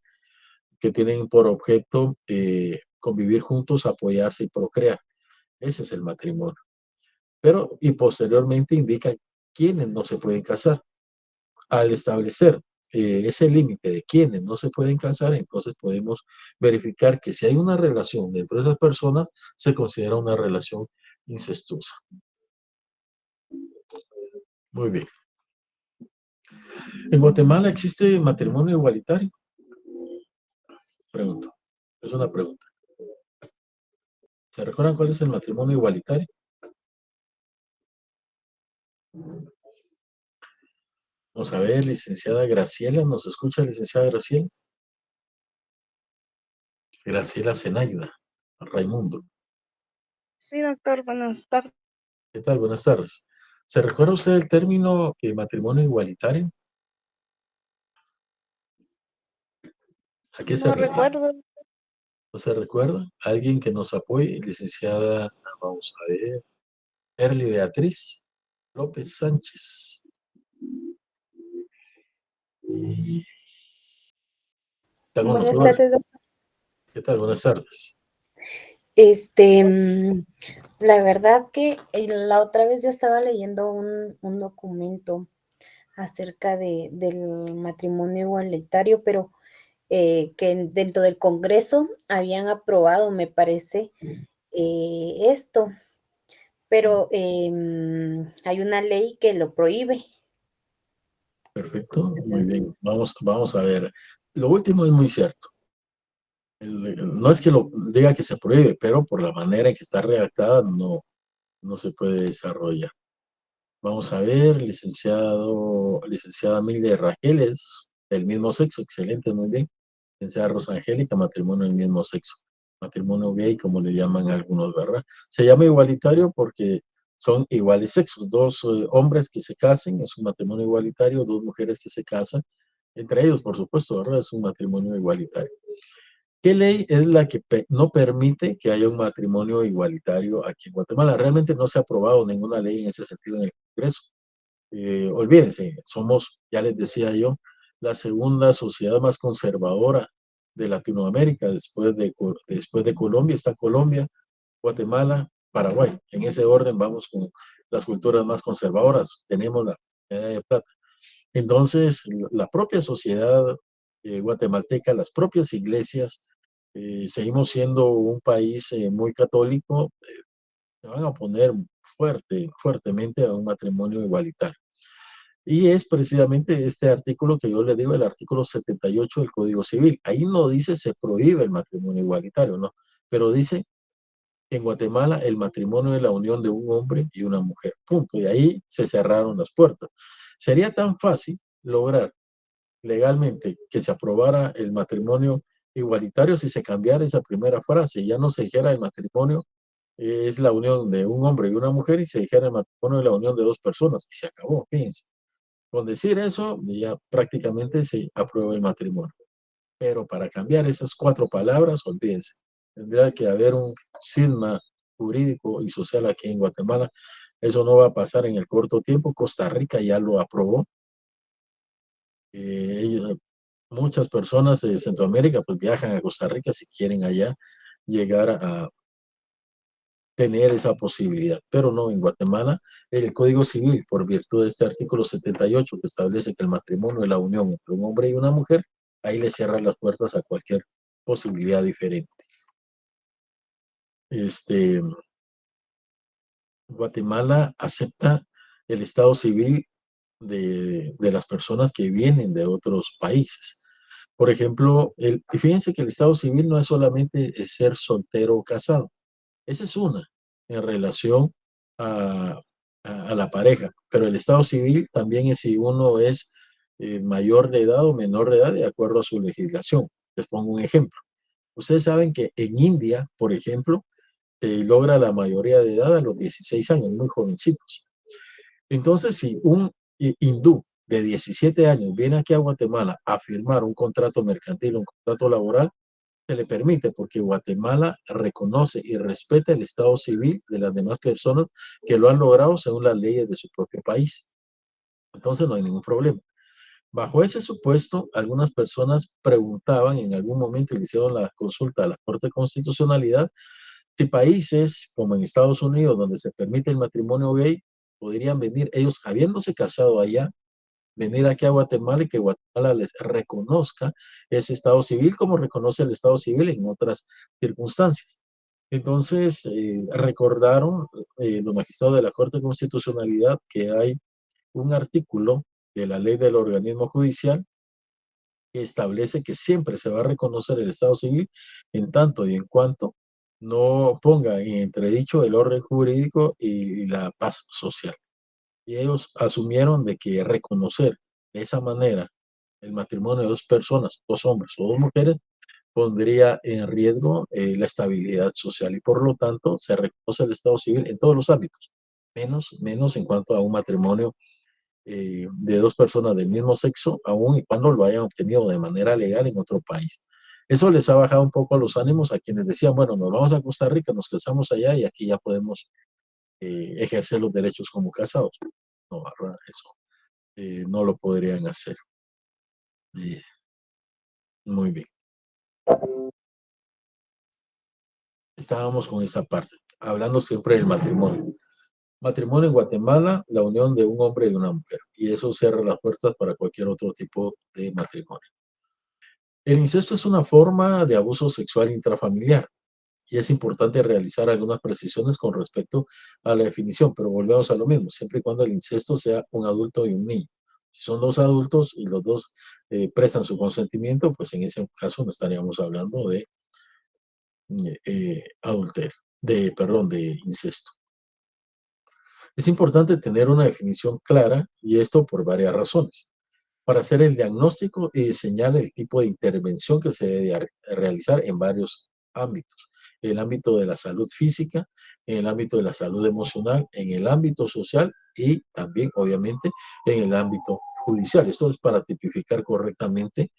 que tienen por objeto convivir juntos, apoyarse y procrear. Ese es el matrimonio. Pero, y posteriormente indica quiénes no se pueden casar. Al establecer ese límite de quienes no se pueden casar, entonces podemos verificar que si hay una relación dentro de esas personas, se considera una relación incestuosa. Muy bien. ¿En Guatemala existe matrimonio igualitario? Pregunto. Es una pregunta. ¿Se recuerdan cuál es el matrimonio igualitario? Vamos a ver, licenciada Graciela. ¿Nos escucha, licenciada Graciela? Graciela Zenaida, Raimundo. Sí, doctor, buenas tardes. ¿Qué tal? Buenas tardes. ¿Se recuerda usted el término matrimonio igualitario? ¿A qué se No refiere? recuerdo. ¿No se recuerda? ¿Alguien que nos apoye? Licenciada, vamos a ver, Erly Beatriz López Sánchez. ¿Está con Buenas nosotros? tardes, doctor. ¿Qué tal? Buenas tardes. La verdad que la otra vez yo estaba leyendo un documento acerca del matrimonio igualitario, pero que dentro del Congreso habían aprobado, me parece, esto, pero hay una ley que lo prohíbe. Perfecto, muy bien. Vamos a ver. Lo último es muy cierto. No es que lo diga que se prohíbe, pero por la manera en que está redactada no se puede desarrollar. Vamos a ver, licenciada Mildred Raqueles, del mismo sexo, excelente, muy bien. Licenciada Rosa Angélica, matrimonio del mismo sexo. matrimonio gay, como le llaman algunos, ¿verdad? Se llama igualitario porque son iguales sexos, dos hombres que se casen, es un matrimonio igualitario, dos mujeres que se casan, entre ellos, por supuesto, ¿verdad? Es un matrimonio igualitario. ¿Qué ley es la que no permite que haya un matrimonio igualitario aquí en Guatemala? Realmente no se ha aprobado ninguna ley en ese sentido en el Congreso. Olvídense, somos, ya les decía yo, la segunda sociedad más conservadora de Latinoamérica. Después de Colombia está Colombia, Guatemala, Paraguay. En ese orden vamos con las culturas más conservadoras. Tenemos la medalla de plata. Entonces, la propia sociedad guatemalteca, las propias iglesias, seguimos siendo un país muy católico, se van a oponer fuertemente a un matrimonio igualitario. Y es precisamente este artículo que yo le digo, el artículo 78 del Código Civil. Ahí no dice se prohíbe el matrimonio igualitario, no, pero dice que en Guatemala el matrimonio es la unión de un hombre y una mujer, punto. Y ahí se cerraron las puertas. Sería tan fácil lograr legalmente que se aprobara el matrimonio igualitario si se cambiara esa primera frase, ya no se dijera el matrimonio es la unión de un hombre y una mujer y se dijera el matrimonio es la unión de dos personas y se acabó, fíjense. Con decir eso, ya prácticamente se aprueba el matrimonio. Pero para cambiar esas cuatro palabras, olvídense. Tendría que haber un cisma jurídico y social aquí en Guatemala. Eso no va a pasar en el corto tiempo. Costa Rica ya lo aprobó. Muchas personas de Centroamérica pues viajan a Costa Rica si quieren allá llegar a tener esa posibilidad, pero no en Guatemala. El Código Civil, por virtud de este artículo 78 que establece que el matrimonio es la unión entre un hombre y una mujer, ahí le cierran las puertas a cualquier posibilidad diferente. Guatemala acepta el estado civil de las personas que vienen de otros países. Por ejemplo, fíjense que el estado civil no es solamente ser soltero o casado. Esa es una en relación a la pareja, pero el estado civil también es si uno es mayor de edad o menor de edad de acuerdo a su legislación. Les pongo un ejemplo. Ustedes saben que en India, por ejemplo, se logra la mayoría de edad a los 16 años, muy jovencitos. Entonces, si un hindú de 17 años viene aquí a Guatemala a firmar un contrato mercantil, un contrato laboral, se le permite porque Guatemala reconoce y respeta el estado civil de las demás personas que lo han logrado según las leyes de su propio país. Entonces no hay ningún problema. Bajo ese supuesto, algunas personas preguntaban en algún momento y le hicieron la consulta a la Corte de Constitucionalidad si países como en Estados Unidos, donde se permite el matrimonio gay, podrían venir ellos habiéndose casado allá, venir aquí a Guatemala y que Guatemala les reconozca ese estado civil como reconoce el estado civil en otras circunstancias. Entonces, recordaron los magistrados de la Corte de Constitucionalidad que hay un artículo de la ley del organismo judicial que establece que siempre se va a reconocer el estado civil en tanto y en cuanto no ponga en entredicho el orden jurídico y la paz social. Y ellos asumieron de que reconocer de esa manera el matrimonio de dos personas, dos hombres o dos mujeres, pondría en riesgo la estabilidad social y por lo tanto se reconoce el estado civil en todos los ámbitos, menos en cuanto a un matrimonio de dos personas del mismo sexo, aun y cuando lo hayan obtenido de manera legal en otro país. Eso les ha bajado un poco los ánimos a quienes decían, bueno, nos vamos a Costa Rica, nos casamos allá y aquí ya podemos ejercer los derechos como casados. No, eso no lo podrían hacer. Muy bien. Estábamos con esa parte, hablando siempre del matrimonio. Matrimonio en Guatemala, la unión de un hombre y una mujer. Y eso cierra las puertas para cualquier otro tipo de matrimonio. El incesto es una forma de abuso sexual intrafamiliar y es importante realizar algunas precisiones con respecto a la definición, pero volvemos a lo mismo, siempre y cuando el incesto sea un adulto y un niño. Si son dos adultos y los dos prestan su consentimiento, pues en ese caso no estaríamos hablando de adulterio, de incesto. Es importante tener una definición clara y esto por varias razones. Para hacer el diagnóstico y diseñar el tipo de intervención que se debe realizar en varios ámbitos, en el ámbito de la salud física, en el ámbito de la salud emocional, en el ámbito social y también, obviamente, en el ámbito judicial. Esto es para tipificar correctamente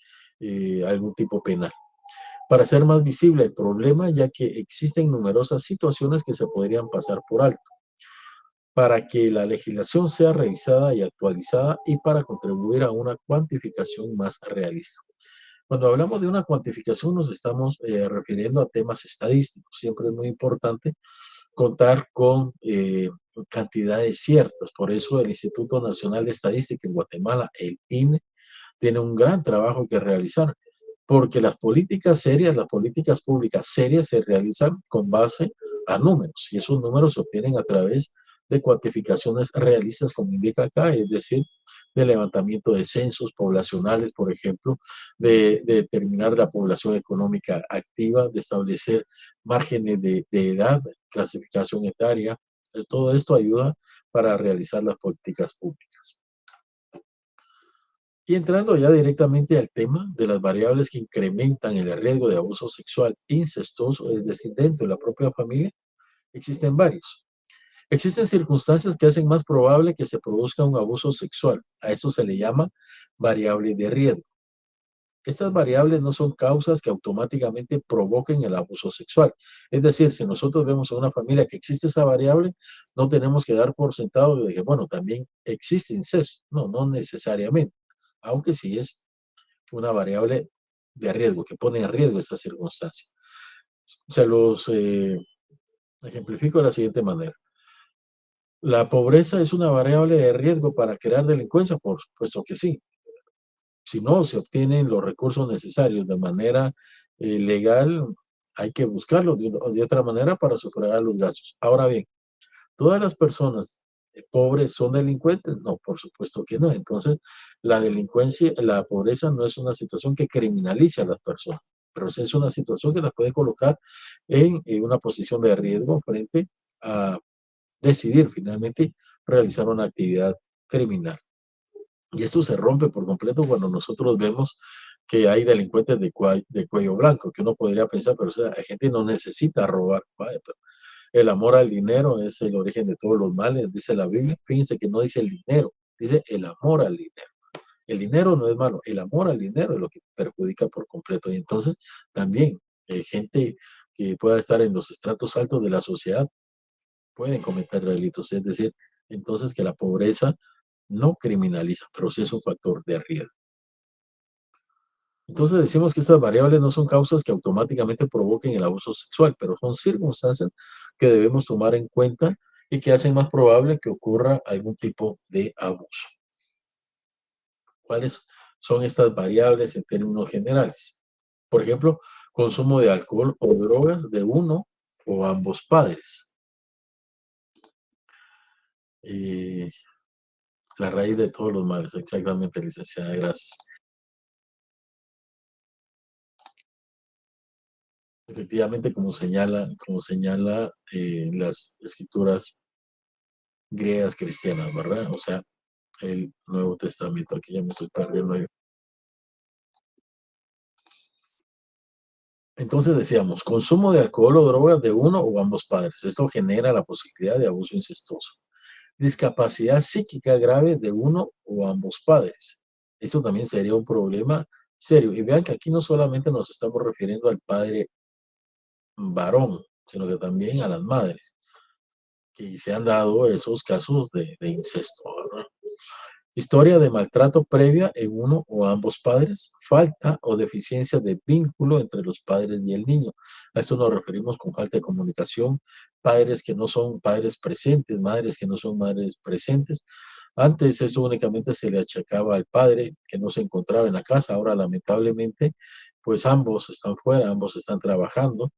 algún tipo penal. Para hacer más visible el problema, ya que existen numerosas situaciones que se podrían pasar por alto, para que la legislación sea revisada y actualizada y para contribuir a una cuantificación más realista. Cuando hablamos de una cuantificación nos estamos refiriendo a temas estadísticos. Siempre es muy importante contar con cantidades ciertas. Por eso el Instituto Nacional de Estadística en Guatemala, el INE, tiene un gran trabajo que realizar, porque las políticas serias, las políticas públicas serias se realizan con base a números y esos números se obtienen a través de cuantificaciones realistas, como indica acá, es decir, de levantamiento de censos poblacionales, por ejemplo, de determinar la población económica activa, de establecer márgenes de edad, clasificación etaria. Todo esto ayuda para realizar las políticas públicas. Y entrando ya directamente al tema de las variables que incrementan el riesgo de abuso sexual incestuoso, es decir, dentro de la propia familia, existen varios. Existen circunstancias que hacen más probable que se produzca un abuso sexual. A esto se le llama variable de riesgo. Estas variables no son causas que automáticamente provoquen el abuso sexual. Es decir, si nosotros vemos en una familia que existe esa variable, no tenemos que dar por sentado de que, bueno, también existe incesto. No, no necesariamente, aunque sí es una variable de riesgo, que pone en riesgo esta circunstancia. Se los ejemplifico de la siguiente manera. ¿La pobreza es una variable de riesgo para crear delincuencia? Por supuesto que sí. Si no se obtienen los recursos necesarios de manera legal, hay que buscarlos de otra manera para sufragar los gastos. Ahora bien, ¿todas las personas pobres son delincuentes? No, por supuesto que no. Entonces, la delincuencia, la pobreza no es una situación que criminalice a las personas, pero sí es una situación que las puede colocar en una posición de riesgo frente a decidir finalmente realizar una actividad criminal. Y esto se rompe por completo cuando nosotros vemos que hay delincuentes de cuello blanco, que uno podría pensar, pero o sea, la gente no necesita robar. Vaya, pero el amor al dinero es el origen de todos los males, dice la Biblia. Fíjense que no dice el dinero, dice el amor al dinero. El dinero no es malo, el amor al dinero es lo que perjudica por completo. Y entonces también gente que pueda estar en los estratos altos de la sociedad pueden cometer delitos. Es decir, entonces que la pobreza no criminaliza, pero sí es un factor de riesgo. Entonces decimos que estas variables no son causas que automáticamente provoquen el abuso sexual, pero son circunstancias que debemos tomar en cuenta y que hacen más probable que ocurra algún tipo de abuso. ¿Cuáles son estas variables en términos generales? Por ejemplo, consumo de alcohol o drogas de uno o ambos padres. La raíz de todos los males, exactamente, licenciada, gracias. Efectivamente, como señala las escrituras griegas cristianas, ¿verdad? O sea, el Nuevo Testamento. Aquí ya me estoy perdiendo yo. Entonces decíamos, consumo de alcohol o drogas de uno o ambos padres. Esto genera la posibilidad de abuso incestuoso. Discapacidad psíquica grave de uno o ambos padres. Esto también sería un problema serio. Y vean que aquí no solamente nos estamos refiriendo al padre varón, sino que también a las madres, que se han dado esos casos de incesto, ¿verdad? Historia de maltrato previa en uno o ambos padres, falta o deficiencia de vínculo entre los padres y el niño. A esto nos referimos con falta de comunicación, padres que no son padres presentes, madres que no son madres presentes. Antes eso únicamente se le achacaba al padre que no se encontraba en la casa, ahora lamentablemente pues ambos están fuera, ambos están trabajando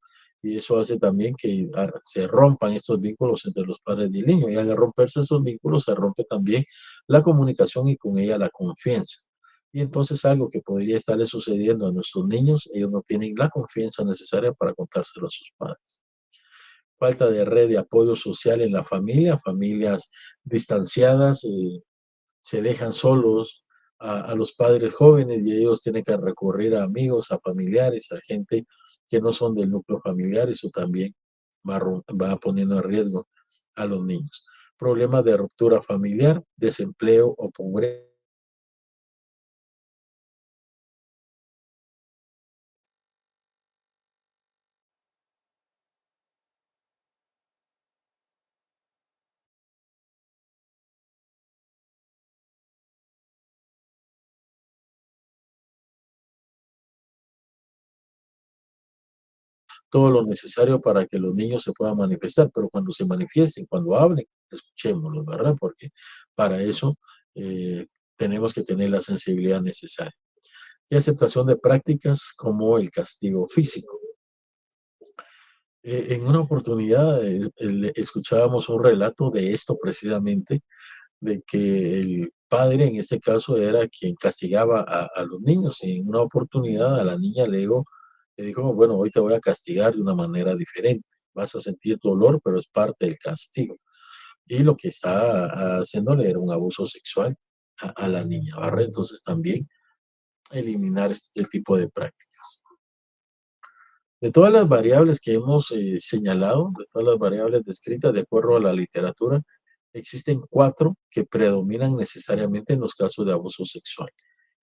y eso hace también que se rompan estos vínculos entre los padres y el niño y al romperse esos vínculos se rompe también la comunicación y con ella la confianza. Y entonces algo que podría estarle sucediendo a nuestros niños, ellos no tienen la confianza necesaria para contárselo a sus padres. Falta de red de apoyo social en la familia, familias distanciadas, se dejan solos a los padres jóvenes y ellos tienen que recurrir a amigos, a familiares, a gente que no son del núcleo familiar. Eso también va poniendo en riesgo a los niños. Problemas de ruptura familiar, desempleo o pobreza. Todo lo necesario para que los niños se puedan manifestar, pero cuando se manifiesten, cuando hablen, escuchémoslos, ¿verdad? Porque para eso tenemos que tener la sensibilidad necesaria. Y aceptación de prácticas como el castigo físico. En una oportunidad escuchábamos un relato de esto precisamente, de que el padre en este caso era quien castigaba a los niños. Y en una oportunidad a la niña le dijo, bueno, hoy te voy a castigar de una manera diferente. Vas a sentir dolor, pero es parte del castigo. Y lo que está haciéndole era un abuso sexual a la niña, ¿verdad? Entonces también eliminar este tipo de prácticas. De todas las variables que hemos señalado, de todas las variables descritas de acuerdo a la literatura, existen 4 que predominan necesariamente en los casos de abuso sexual.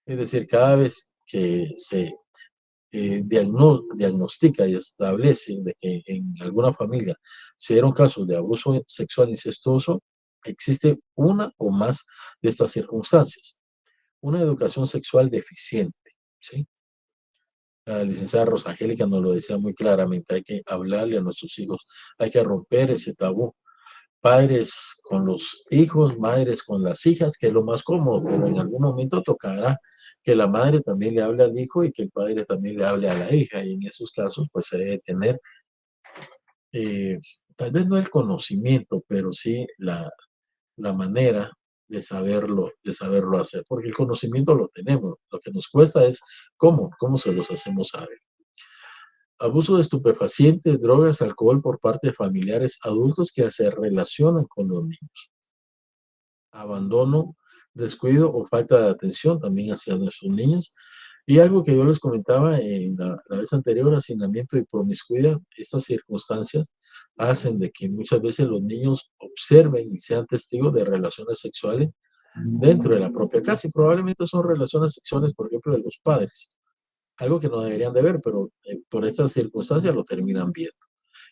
Es decir, cada vez que se diagnostica y establece de que en alguna familia se dieron casos de abuso sexual incestuoso, existe una o más de estas circunstancias. Una educación sexual deficiente, ¿sí? La licenciada Rosangélica nos lo decía muy claramente, hay que hablarle a nuestros hijos, hay que romper ese tabú. Padres con los hijos, madres con las hijas, que es lo más cómodo, pero en algún momento tocará que la madre también le hable al hijo y que el padre también le hable a la hija, y en esos casos pues se debe tener, eh, tal vez no el conocimiento, pero sí la manera de saberlo hacer, porque el conocimiento lo tenemos, lo que nos cuesta es cómo se los hacemos saber. Abuso de estupefacientes, drogas, alcohol por parte de familiares adultos que se relacionan con los niños. Abandono, descuido o falta de atención también hacia nuestros niños. Y algo que yo les comentaba en la vez anterior, hacinamiento y promiscuidad. Estas circunstancias hacen de que muchas veces los niños observen y sean testigos de relaciones sexuales dentro de la propia casa. Y probablemente son relaciones sexuales, por ejemplo, de los padres. Algo que no deberían de ver, pero por estas circunstancias lo terminan viendo.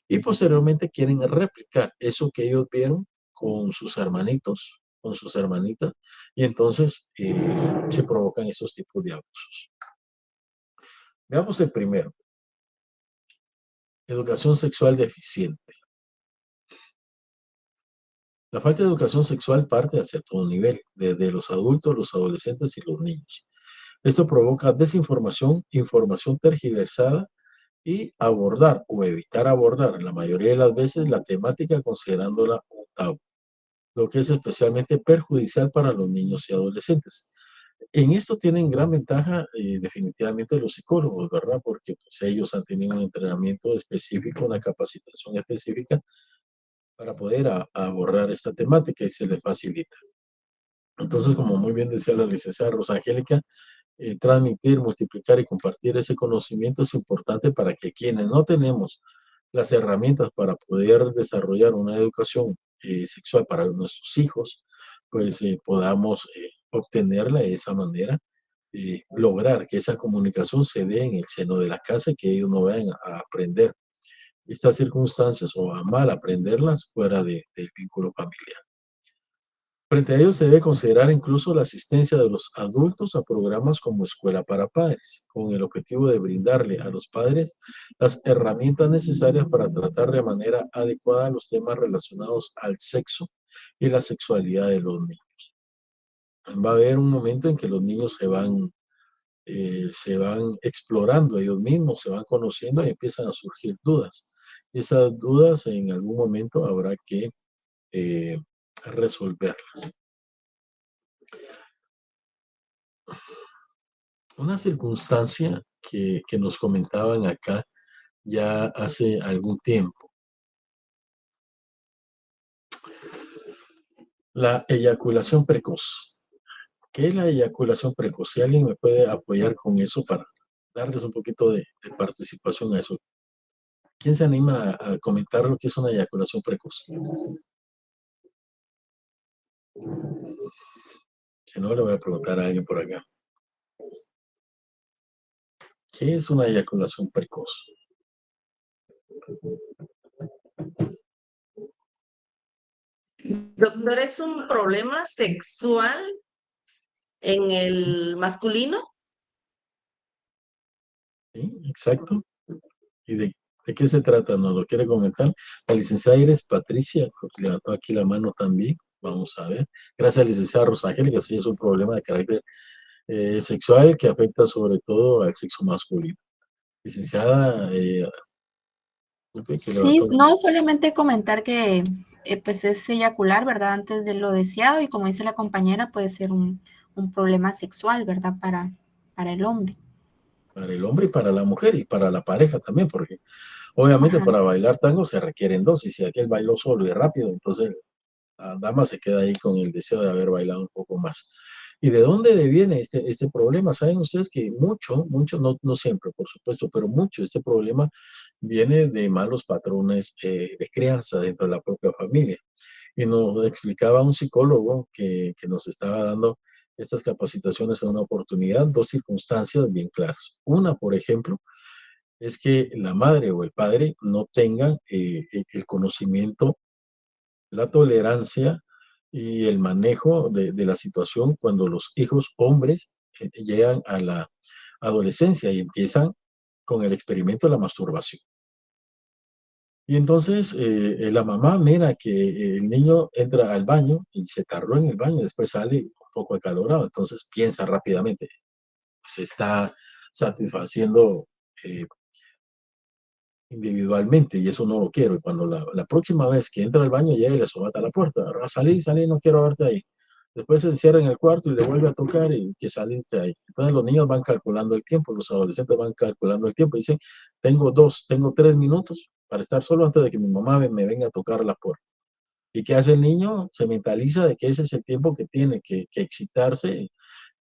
Y posteriormente quieren replicar eso que ellos vieron con sus hermanitos, con sus hermanitas, y entonces se provocan esos tipos de abusos. Veamos el primero. Educación sexual deficiente. La falta de educación sexual parte hacia todo nivel, desde los adultos, los adolescentes y los niños. Esto provoca desinformación, información tergiversada y abordar o evitar abordar la mayoría de las veces la temática considerándola un tabú, lo que es especialmente perjudicial para los niños y adolescentes. En esto tienen gran ventaja definitivamente los psicólogos, ¿verdad? Porque pues, ellos han tenido un entrenamiento específico, una capacitación específica para poder abordar esta temática y se les facilita. Entonces, como muy bien decía la licenciada Rosangélica, transmitir, multiplicar y compartir ese conocimiento es importante para que quienes no tenemos las herramientas para poder desarrollar una educación sexual para nuestros hijos, pues podamos obtenerla de esa manera, lograr que esa comunicación se dé en el seno de la casa y que ellos no vayan a aprender estas circunstancias o a mal aprenderlas fuera del vínculo familiar. Frente a ello se debe considerar incluso la asistencia de los adultos a programas como Escuela para Padres, con el objetivo de brindarle a los padres las herramientas necesarias para tratar de manera adecuada los temas relacionados al sexo y la sexualidad de los niños. Va a haber un momento en que los niños se van explorando ellos mismos, se van conociendo y empiezan a surgir dudas. Y esas dudas en algún momento habrá que resolverlas. Una circunstancia que nos comentaban acá ya hace algún tiempo. La eyaculación precoz. ¿Qué es la eyaculación precoz? Si alguien me puede apoyar con eso para darles un poquito de participación a eso. ¿Quién se anima a comentar lo que es una eyaculación precoz? Si no, le voy a preguntar a alguien por acá. ¿Qué es una eyaculación precoz? Doctor, ¿es un problema sexual en el masculino? Sí, exacto. ¿Y de qué se trata? ¿Nos lo quiere comentar? La licenciada Iris Patricia levantó aquí la mano también. Vamos a ver. Gracias, licenciada Rosangélica. Sí, es un problema de carácter sexual que afecta sobre todo al sexo masculino. Licenciada, disculpe, que Sí, levantó la no mano. solamente comentar que pues es eyacular, ¿verdad? Antes de lo deseado y como dice la compañera, puede ser un problema sexual, ¿verdad? Para el hombre. Para el hombre y para la mujer y para la pareja también, porque obviamente Ajá. para bailar tango se requieren dos, y si aquel bailó solo y rápido, entonces la dama se queda ahí con el deseo de haber bailado un poco más. ¿Y de dónde viene este problema? Saben ustedes que mucho, no siempre, por supuesto, pero mucho, este problema viene de malos patrones de crianza dentro de la propia familia. Y nos explicaba un psicólogo que nos estaba dando estas capacitaciones en una oportunidad, dos circunstancias bien claras. Una, por ejemplo, es que la madre o el padre no tengan el conocimiento, la tolerancia y el manejo de la situación cuando los hijos hombres llegan a la adolescencia y empiezan con el experimento de la masturbación. Y entonces la mamá mira que el niño entra al baño y se tardó en el baño, después sale un poco acalorado, entonces piensa rápidamente, se está satisfaciendo eh, individualmente y eso no lo quiero. Y cuando la próxima vez que entra al baño llega y le sobata la puerta, "Ah, salí, no quiero verte ahí". Después se encierra en el cuarto y le vuelve a tocar y que saliste ahí. Entonces los niños van calculando el tiempo, los adolescentes van calculando el tiempo y dicen, tengo 3 minutos para estar solo antes de que mi mamá me venga a tocar la puerta. ¿Y qué hace el niño? Se mentaliza de que ese es el tiempo que tiene que excitarse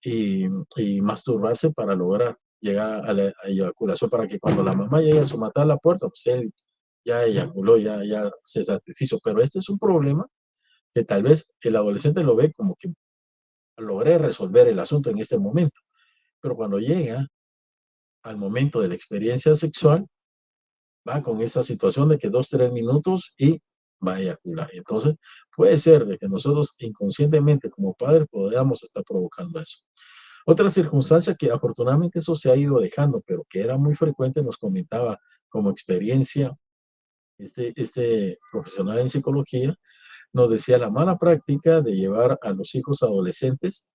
y, y masturbarse para lograr llegar a la eyaculación, para que cuando la mamá llegue a somatar la puerta, pues él ya eyaculó, ya se satisfizo. Pero este es un problema que tal vez el adolescente lo ve como que logré resolver el asunto en este momento, pero cuando llega al momento de la experiencia sexual, va con esa situación de que 2, 3 minutos y va a eyacular. Entonces, puede ser de que nosotros inconscientemente como padres podamos estar provocando eso. Otra circunstancia que afortunadamente eso se ha ido dejando, pero que era muy frecuente, nos comentaba como experiencia este profesional en psicología, nos decía la mala práctica de llevar a los hijos adolescentes,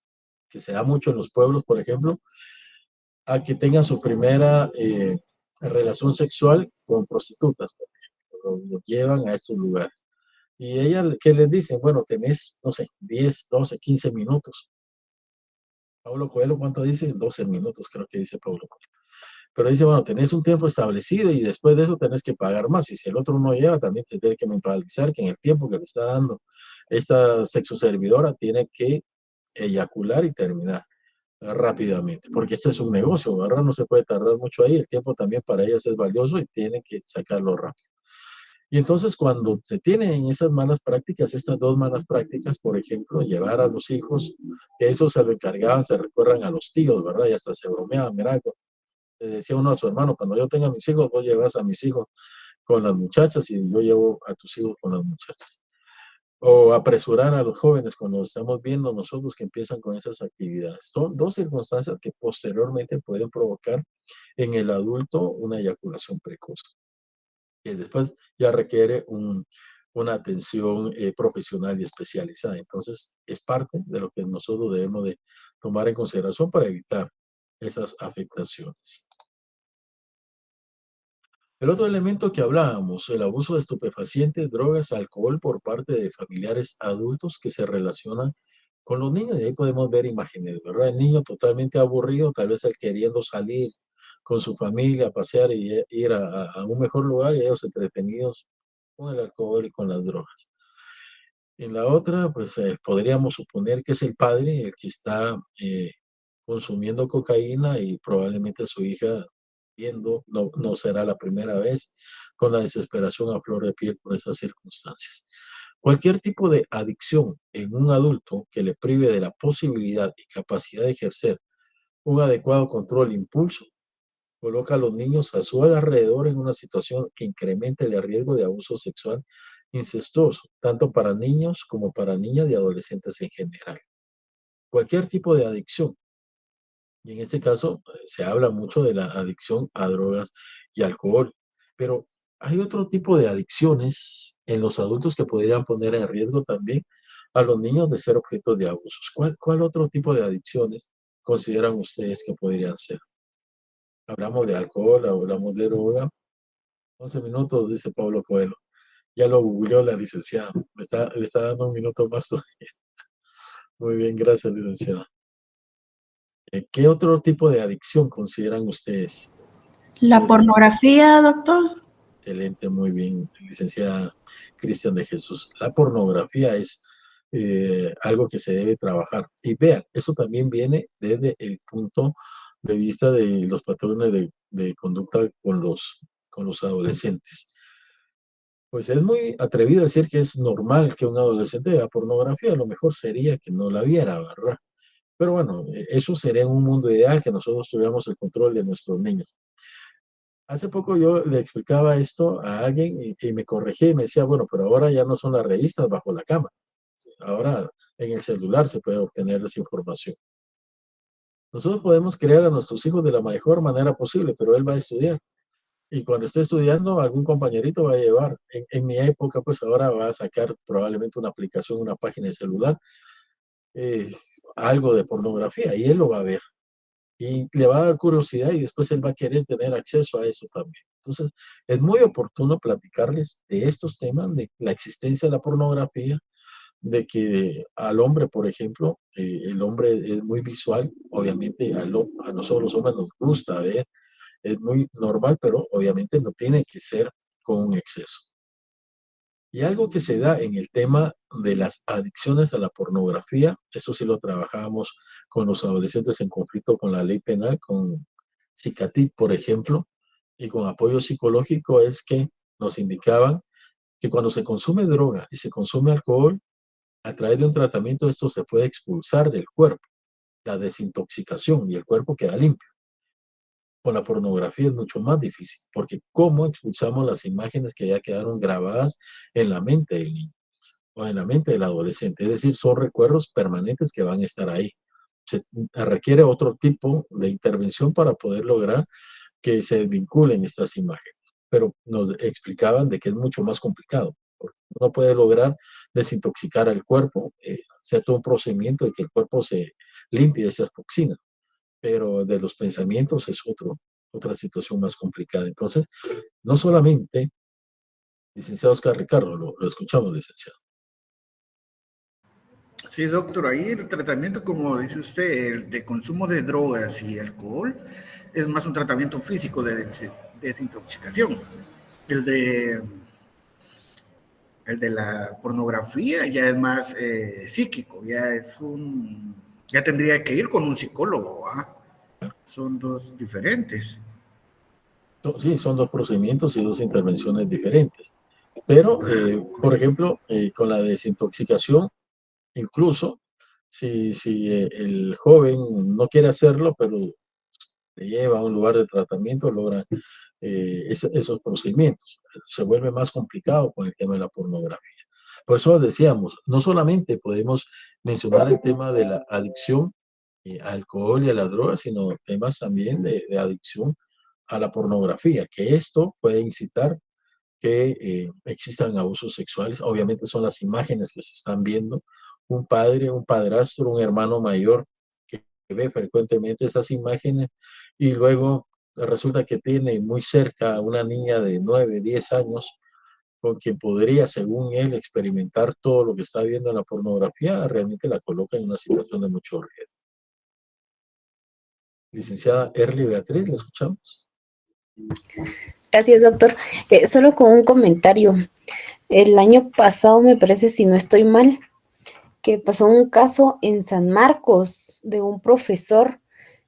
que se da mucho en los pueblos, por ejemplo, a que tengan su primera relación sexual con prostitutas, por ejemplo, los llevan a estos lugares. Y ellas, ¿qué les dicen? Bueno, tenés, no sé, 10, 12, 15 minutos. Paulo Coelho, ¿cuánto dice? 12 minutos, creo que dice Paulo Coelho. Pero dice, bueno, tenés un tiempo establecido y después de eso tenés que pagar más. Y si el otro no llega, también se tiene que mentalizar que en el tiempo que le está dando esta sexo servidora tiene que eyacular y terminar rápidamente, porque esto es un negocio, ¿verdad? No se puede tardar mucho ahí, el tiempo también para ellas es valioso y tienen que sacarlo rápido. Y entonces cuando se tienen esas malas prácticas, estas dos malas prácticas, por ejemplo, llevar a los hijos, que eso se lo encargaban, se recuerdan a los tíos, ¿verdad? Y hasta se bromeaban, mira, le decía uno a su hermano, cuando yo tenga mis hijos, vos llevas a mis hijos con las muchachas y yo llevo a tus hijos con las muchachas. O apresurar a los jóvenes cuando estamos viendo nosotros que empiezan con esas actividades. Son dos circunstancias que posteriormente pueden provocar en el adulto una eyaculación precoz, que después ya requiere una atención profesional y especializada. Entonces, es parte de lo que nosotros debemos de tomar en consideración para evitar esas afectaciones. El otro elemento que hablábamos, el abuso de estupefacientes, drogas, alcohol por parte de familiares adultos que se relacionan con los niños. Y ahí podemos ver imágenes, ¿verdad? El niño totalmente aburrido, tal vez él queriendo salir con su familia a pasear y ir a un mejor lugar y ellos entretenidos con el alcohol y con las drogas. En la otra, pues podríamos suponer que es el padre el que está consumiendo cocaína y probablemente su hija viendo, no será la primera vez, con la desesperación a flor de piel por esas circunstancias. Cualquier tipo de adicción en un adulto que le prive de la posibilidad y capacidad de ejercer un adecuado control e impulso, coloca a los niños a su alrededor en una situación que incremente el riesgo de abuso sexual incestuoso, tanto para niños como para niñas y adolescentes en general. Cualquier tipo de adicción. Y en este caso se habla mucho de la adicción a drogas y alcohol, pero hay otro tipo de adicciones en los adultos que podrían poner en riesgo también a los niños de ser objeto de abusos. ¿Cuál otro tipo de adicciones consideran ustedes que podrían ser? Hablamos de alcohol, hablamos de droga. 11 minutos, dice Pablo Coelho. Ya lo googleó la licenciada. Le está dando un minuto más todavía. Muy bien, gracias, licenciada. ¿Qué otro tipo de adicción consideran ustedes? La pornografía, doctor. Excelente, muy bien, licenciada Cristian de Jesús. La pornografía es algo que se debe trabajar. Y vean, eso también viene desde el punto de vista de los patrones de conducta con los adolescentes. Pues es muy atrevido decir que es normal que un adolescente vea pornografía, lo mejor sería que no la viera, ¿verdad? Pero bueno, eso sería en un mundo ideal, que nosotros tuviéramos el control de nuestros niños. Hace poco yo le explicaba esto a alguien y me corregía y me decía, bueno, pero ahora ya no son las revistas bajo la cama. Ahora en el celular se puede obtener esa información. Nosotros podemos crear a nuestros hijos de la mejor manera posible, pero él va a estudiar. Y cuando esté estudiando, algún compañerito va a llevar. En mi época, pues ahora va a sacar probablemente una aplicación, una página de celular, eh, algo de pornografía, y él lo va a ver. Y le va a dar curiosidad y después él va a querer tener acceso a eso también. Entonces, es muy oportuno platicarles de estos temas, de la existencia de la pornografía, de que al hombre, por ejemplo, el hombre es muy visual, obviamente a nosotros los hombres nos gusta ver, es muy normal, pero obviamente no tiene que ser con un exceso. Y algo que se da en el tema de las adicciones a la pornografía, eso sí lo trabajábamos con los adolescentes en conflicto con la ley penal, con CICATIC, por ejemplo, y con apoyo psicológico, es que nos indicaban que cuando se consume droga y se consume alcohol, a través de un tratamiento esto se puede expulsar del cuerpo, la desintoxicación, y el cuerpo queda limpio. Con la pornografía es mucho más difícil, porque ¿cómo expulsamos las imágenes que ya quedaron grabadas en la mente del niño o en la mente del adolescente? Es decir, son recuerdos permanentes que van a estar ahí. Se requiere otro tipo de intervención para poder lograr que se desvinculen estas imágenes, pero nos explicaban de que es mucho más complicado. Uno puede lograr desintoxicar al cuerpo, hacer todo un procedimiento de que el cuerpo se limpie de esas toxinas, pero de los pensamientos es otra situación más complicada. Entonces, no solamente, licenciado Oscar Ricardo, lo escuchamos, licenciado. Sí, doctor, ahí el tratamiento, como dice usted, el de consumo de drogas y alcohol, es más un tratamiento físico de desintoxicación. El de la pornografía ya es más psíquico, ya tendría que ir con un psicólogo, ¿ah? Son dos diferentes. Sí, son dos procedimientos y dos intervenciones diferentes. Pero, por ejemplo, con la desintoxicación, incluso si el joven no quiere hacerlo, pero le lleva a un lugar de tratamiento, logra esos procedimientos. Se vuelve más complicado con el tema de la pornografía. Por eso decíamos, no solamente podemos mencionar el tema de la adicción al alcohol y a la droga, sino temas también de adicción a la pornografía, que esto puede incitar que existan abusos sexuales. Obviamente son las imágenes que se están viendo. Un padre, un padrastro, un hermano mayor que ve frecuentemente esas imágenes y luego resulta que tiene muy cerca a una niña de 9, 10 años con quien podría, según él, experimentar todo lo que está viendo en la pornografía, realmente la coloca en una situación de mucho riesgo. Licenciada Erly Beatriz, ¿la escuchamos? Gracias, doctor. Solo con un comentario. El año pasado, me parece, si no estoy mal, que pasó un caso en San Marcos de un profesor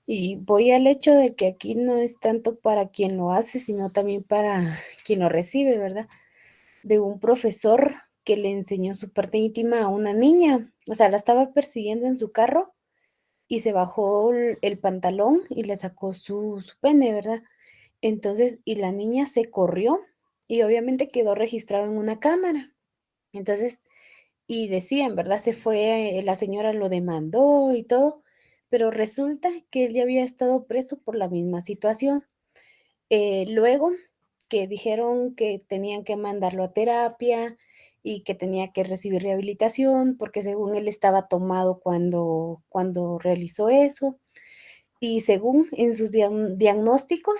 Y voy al hecho de que aquí no es tanto para quien lo hace, sino también para quien lo recibe, ¿verdad? De un profesor que le enseñó su parte íntima a una niña, o sea, la estaba persiguiendo en su carro y se bajó el pantalón y le sacó su pene, ¿verdad? Entonces, y la niña se corrió y obviamente quedó registrado en una cámara. Entonces, y decían, ¿verdad? Se fue, la señora lo demandó y todo, pero resulta que él ya había estado preso por la misma situación. Luego que dijeron que tenían que mandarlo a terapia y que tenía que recibir rehabilitación, porque según él estaba tomado cuando realizó eso. Y según en sus diagnósticos,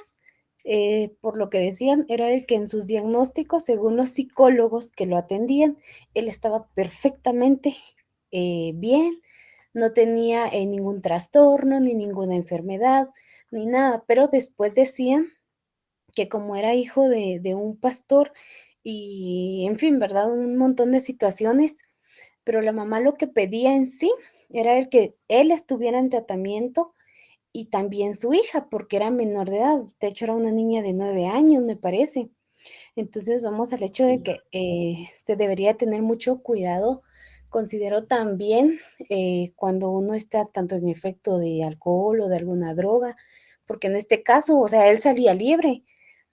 por lo que decían, era el que en sus diagnósticos, según los psicólogos que lo atendían, él estaba perfectamente bien, no tenía ningún trastorno, ni ninguna enfermedad, ni nada, pero después decían que como era hijo de un pastor y, en fin, ¿verdad? Un montón de situaciones, pero la mamá lo que pedía en sí era el que él estuviera en tratamiento y también su hija, porque era menor de edad, de hecho era una niña de 9 años, me parece. Entonces vamos al hecho de que se debería tener mucho cuidado. Considero también cuando uno está tanto en efecto de alcohol o de alguna droga, porque en este caso, o sea, él salía libre.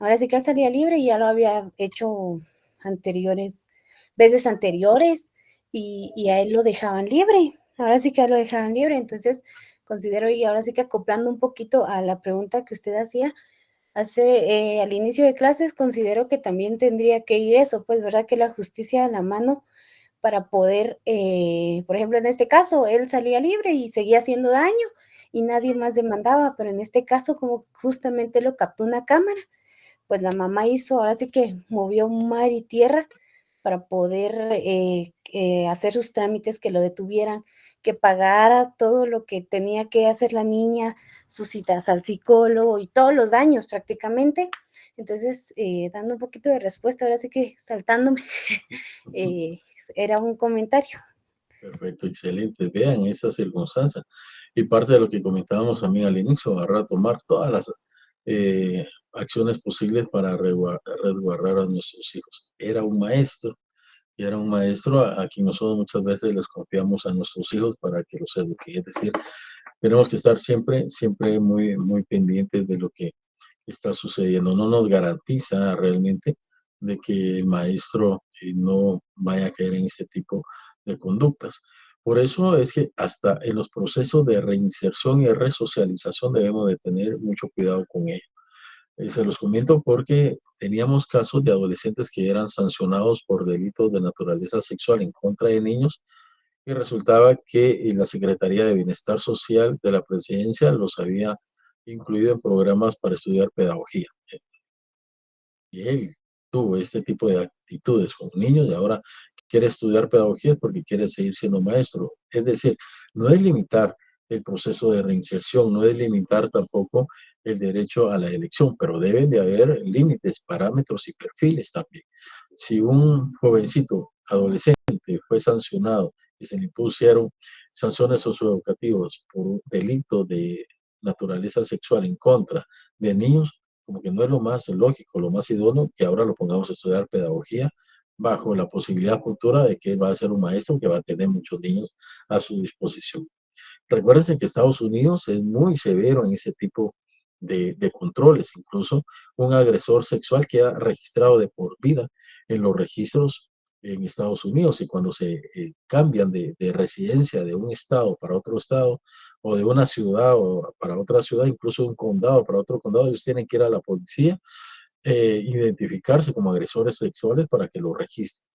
Ahora sí que él salía libre y ya lo había hecho anteriores, veces anteriores, y a él lo dejaban libre. Ahora sí que a él lo dejaban libre. Entonces, considero, y ahora sí que acoplando un poquito a la pregunta que usted hacía, al inicio de clases considero que también tendría que ir eso, pues, ¿verdad? Que la justicia a la mano para poder, por ejemplo, en este caso, él salía libre y seguía haciendo daño y nadie más demandaba, pero en este caso, como justamente lo captó una cámara, pues la mamá hizo, ahora sí que movió mar y tierra para poder hacer sus trámites, que lo detuvieran, que pagara todo lo que tenía que hacer la niña, sus citas al psicólogo y todos los daños prácticamente. Entonces, dando un poquito de respuesta, ahora sí que saltándome, eh, era un comentario. Perfecto, excelente. Vean esa circunstancia. Y parte de lo que comentábamos también al inicio, a tomar todas las acciones posibles para resguardar a nuestros hijos. Era un maestro, y era un maestro a quien nosotros muchas veces les confiamos a nuestros hijos para que los eduque. Es decir, tenemos que estar siempre, siempre muy, muy pendientes de lo que está sucediendo. No nos garantiza realmente de que el maestro no vaya a caer en este tipo de conductas. Por eso es que hasta en los procesos de reinserción y resocialización debemos de tener mucho cuidado con ello. Se los comento porque teníamos casos de adolescentes que eran sancionados por delitos de naturaleza sexual en contra de niños y resultaba que la Secretaría de Bienestar Social de la Presidencia los había incluido en programas para estudiar pedagogía. Y él tuvo este tipo de actitudes con niños y ahora quiere estudiar pedagogía porque quiere seguir siendo maestro. Es decir, no es limitar el proceso de reinserción, no es limitar tampoco el derecho a la elección, pero deben de haber límites, parámetros y perfiles también. Si un jovencito, adolescente, fue sancionado y se le impusieron sanciones socioeducativas por un delito de naturaleza sexual en contra de niños, como que no es lo más lógico, lo más idóneo que ahora lo pongamos a estudiar pedagogía bajo la posibilidad futura de que él va a ser un maestro que va a tener muchos niños a su disposición. Recuérdense que Estados Unidos es muy severo en ese tipo de controles. Incluso un agresor sexual queda registrado de por vida en los registros en Estados Unidos y cuando se cambian de residencia de un estado para otro estado o de una ciudad o para otra ciudad, incluso de un condado para otro condado, ellos tienen que ir a la policía, identificarse como agresores sexuales para que lo registren.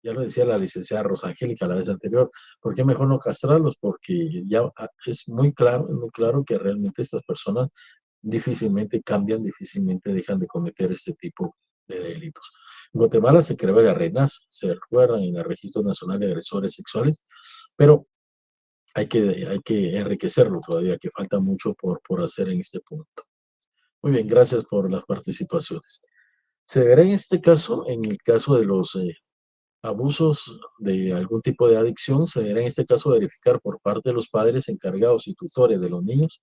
Ya lo decía la licenciada Rosangélica la vez anterior, ¿por qué mejor no castrarlos? Porque ya es muy claro que realmente estas personas difícilmente cambian, difícilmente dejan de cometer este tipo de delitos. En Guatemala se creó la RENAS, se recuerdan, en el Registro Nacional de Agresores Sexuales, pero hay que enriquecerlo todavía, que falta mucho por hacer en este punto. Muy bien, gracias por las participaciones. Se verá en este caso, en el caso de los abusos de algún tipo de adicción, se deberá en este caso verificar por parte de los padres encargados y tutores de los niños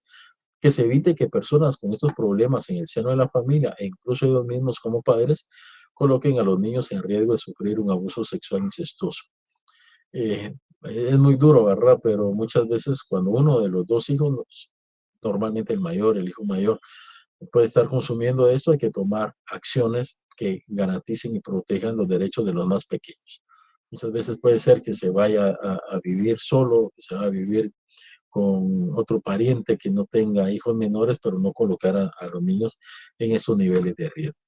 que se evite que personas con estos problemas en el seno de la familia e incluso ellos mismos como padres coloquen a los niños en riesgo de sufrir un abuso sexual incestuoso. Es muy duro, ¿verdad? Pero muchas veces cuando uno de los dos hijos, normalmente el mayor, el hijo mayor, puede estar consumiendo esto, hay que tomar acciones que garanticen y protejan los derechos de los más pequeños. Muchas veces puede ser que se vaya a vivir solo, que se va a vivir con otro pariente que no tenga hijos menores, pero no colocar a los niños en esos niveles de riesgo.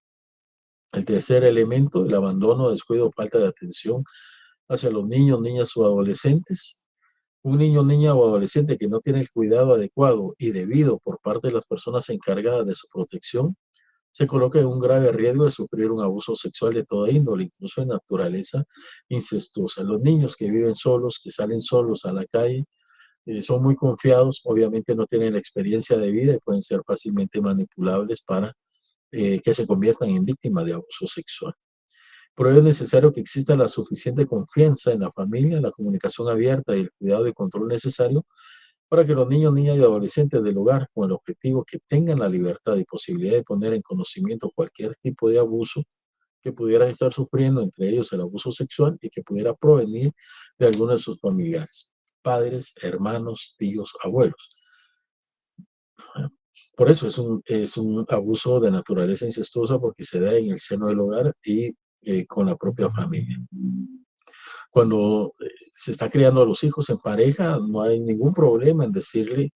El tercer elemento, el abandono, descuido, falta de atención hacia los niños, niñas o adolescentes. Un niño, niña o adolescente que no tiene el cuidado adecuado y debido por parte de las personas encargadas de su protección, se coloca en un grave riesgo de sufrir un abuso sexual de toda índole, incluso de naturaleza incestuosa. Los niños que viven solos, que salen solos a la calle, son muy confiados, obviamente no tienen la experiencia de vida y pueden ser fácilmente manipulables para que se conviertan en víctimas de abuso sexual. Por ello es necesario que exista la suficiente confianza en la familia, la comunicación abierta y el cuidado y control necesario para que los niños, niñas y adolescentes del hogar, con el objetivo que tengan la libertad y posibilidad de poner en conocimiento cualquier tipo de abuso que pudieran estar sufriendo, entre ellos el abuso sexual, y que pudiera provenir de alguno de sus familiares, padres, hermanos, tíos, abuelos. Por eso es un abuso de naturaleza incestuosa porque se da en el seno del hogar y con la propia familia. Cuando se está criando a los hijos en pareja, no hay ningún problema en decirle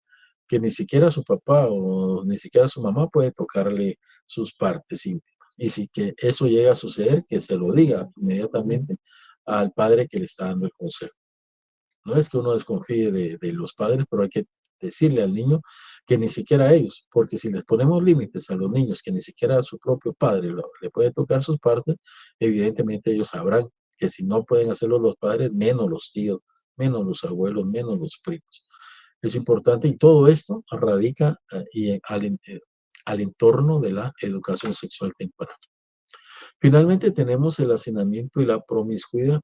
que ni siquiera su papá o ni siquiera su mamá puede tocarle sus partes íntimas. Y si que eso llega a suceder, que se lo diga inmediatamente al padre que le está dando el consejo. No es que uno desconfíe de los padres, pero hay que decirle al niño que ni siquiera a ellos, porque si les ponemos límites a los niños que ni siquiera a su propio padre le puede tocar sus partes, evidentemente ellos sabrán que si no pueden hacerlo los padres, menos los tíos, menos los abuelos, menos los primos. Es importante y todo esto radica al entorno de la educación sexual temprana. Finalmente tenemos el hacinamiento y la promiscuidad.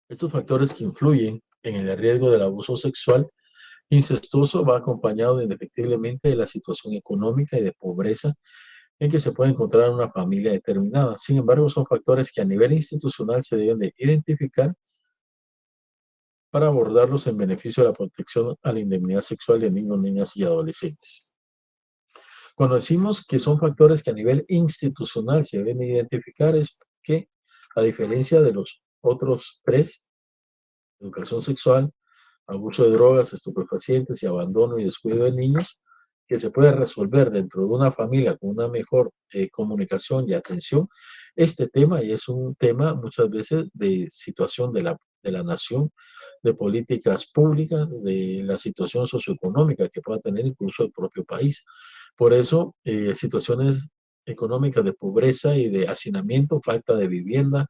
Estos factores que influyen en el riesgo del abuso sexual incestuoso va acompañado indefectiblemente de la situación económica y de pobreza en que se puede encontrar una familia determinada. Sin embargo, son factores que a nivel institucional se deben de identificar para abordarlos en beneficio de la protección a la indemnidad sexual de niños, niñas y adolescentes. Cuando decimos que son factores que a nivel institucional se deben de identificar es que, a diferencia de los otros tres, educación sexual, abuso de drogas, estupefacientes y abandono y descuido de niños, que se puede resolver dentro de una familia con una mejor comunicación y atención, este tema, y es un tema muchas veces de situación de la nación, de políticas públicas, de la situación socioeconómica que pueda tener incluso el propio país. Por eso, situaciones económicas de pobreza y de hacinamiento, falta de vivienda,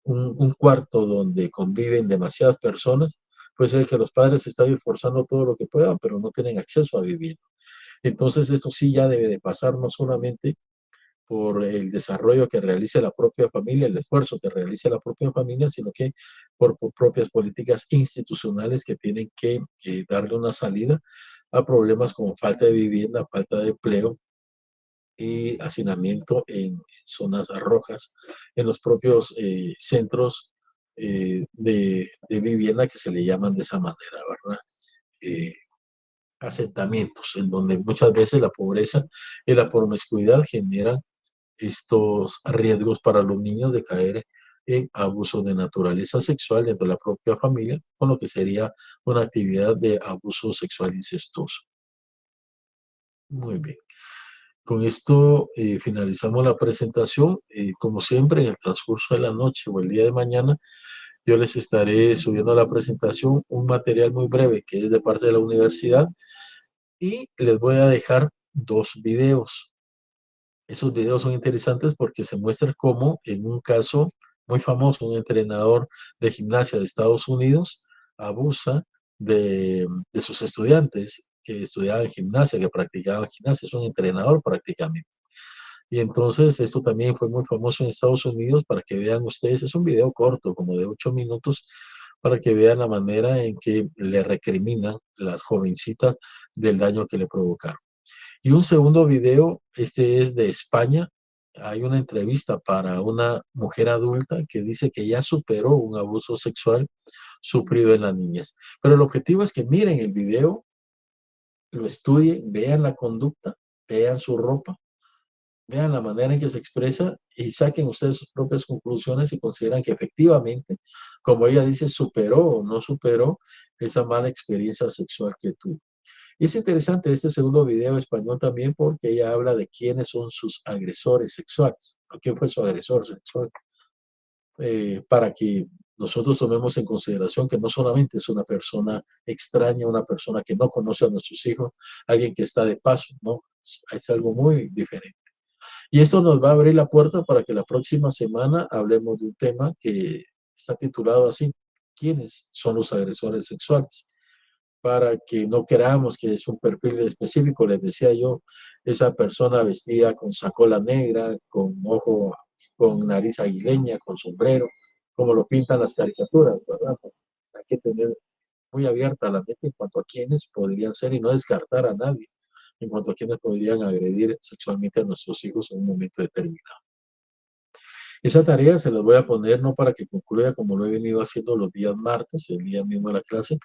un cuarto donde conviven demasiadas personas, puede ser que los padres se están esforzando todo lo que puedan, pero no tienen acceso a vivienda. Entonces, esto sí ya debe de pasar no solamente por el desarrollo que realice la propia familia, el esfuerzo que realice la propia familia, sino que por propias políticas institucionales que tienen que darle una salida a problemas como falta de vivienda, falta de empleo y hacinamiento en zonas rojas, en los propios centros de vivienda que se le llaman de esa manera, ¿verdad? Eh, Asentamientos, en donde muchas veces la pobreza y la promiscuidad generan estos riesgos para los niños de caer en abuso de naturaleza sexual dentro de la propia familia, con lo que sería una actividad de abuso sexual incestuoso. Muy bien. Con esto finalizamos la presentación. Como siempre, en el transcurso de la noche o el día de mañana, yo les estaré subiendo a la presentación un material muy breve que es de parte de la universidad y les voy a dejar 2 videos. Esos videos son interesantes porque se muestra cómo en un caso muy famoso, un entrenador de gimnasia de Estados Unidos abusa de sus estudiantes que estudiaban gimnasia, que practicaban gimnasia, es un entrenador prácticamente. Y entonces esto también fue muy famoso en Estados Unidos para que vean ustedes, es un video corto, como de 8 minutos, para que vean la manera en que le recriminan las jovencitas del daño que le provocaron. Y un segundo video, este es de España. Hay una entrevista para una mujer adulta que dice que ya superó un abuso sexual sufrido en la niñez. Pero el objetivo es que miren el video, lo estudien, vean la conducta, vean su ropa, vean la manera en que se expresa y saquen ustedes sus propias conclusiones si consideran que efectivamente, como ella dice, superó o no superó esa mala experiencia sexual que tuvo. Y es interesante este segundo video español también porque ella habla de quiénes son sus agresores sexuales, o quién fue su agresor sexual, para que nosotros tomemos en consideración que no solamente es una persona extraña, una persona que no conoce a nuestros hijos, alguien que está de paso, no, es algo muy diferente. Y esto nos va a abrir la puerta para que la próxima semana hablemos de un tema que está titulado así, ¿quiénes son los agresores sexuales? Para que no queramos que es un perfil específico, les decía yo, esa persona vestida con sacola negra, con ojo, con nariz aguileña, con sombrero, como lo pintan las caricaturas, ¿verdad? Hay que tener muy abierta la mente en cuanto a quiénes podrían ser y no descartar a nadie en cuanto a quiénes podrían agredir sexualmente a nuestros hijos en un momento determinado. Esa tarea se las voy a poner no para que concluya como lo he venido haciendo los días martes, el día mismo de la clase,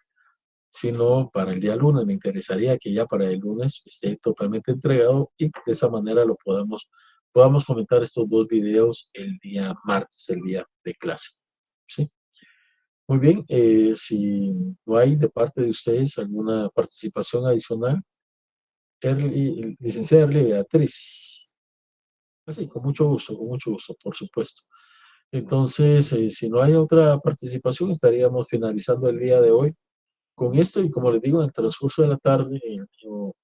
sino para el día lunes. Me interesaría que ya para el lunes esté totalmente entregado y de esa manera lo podamos comentar estos dos videos el día martes, el día de clase. ¿Sí? Muy bien, si no hay de parte de ustedes alguna participación adicional, licenciada Erly Beatriz. Así, con mucho gusto, por supuesto. Entonces, si no hay otra participación, estaríamos finalizando el día de hoy con esto y como les digo, en el transcurso de la tarde o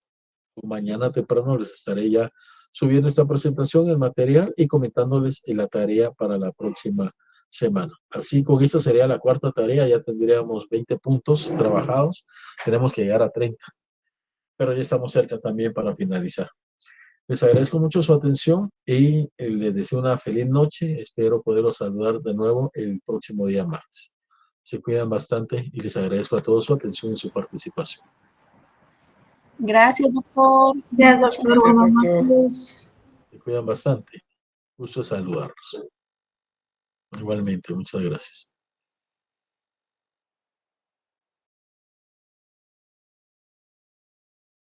mañana temprano les estaré ya subiendo esta presentación, el material y comentándoles la tarea para la próxima semana. Así con esta sería la cuarta tarea, ya tendríamos 20 puntos trabajados, tenemos que llegar a 30, pero ya estamos cerca también para finalizar. Les agradezco mucho su atención y les deseo una feliz noche. Espero poderlos saludar de nuevo el próximo día martes. Se cuidan bastante y les agradezco a todos su atención y su participación. Gracias, doctor. Gracias, doctor. Buenas noches. Se cuidan bastante. Gusto saludarlos. Igualmente, muchas gracias.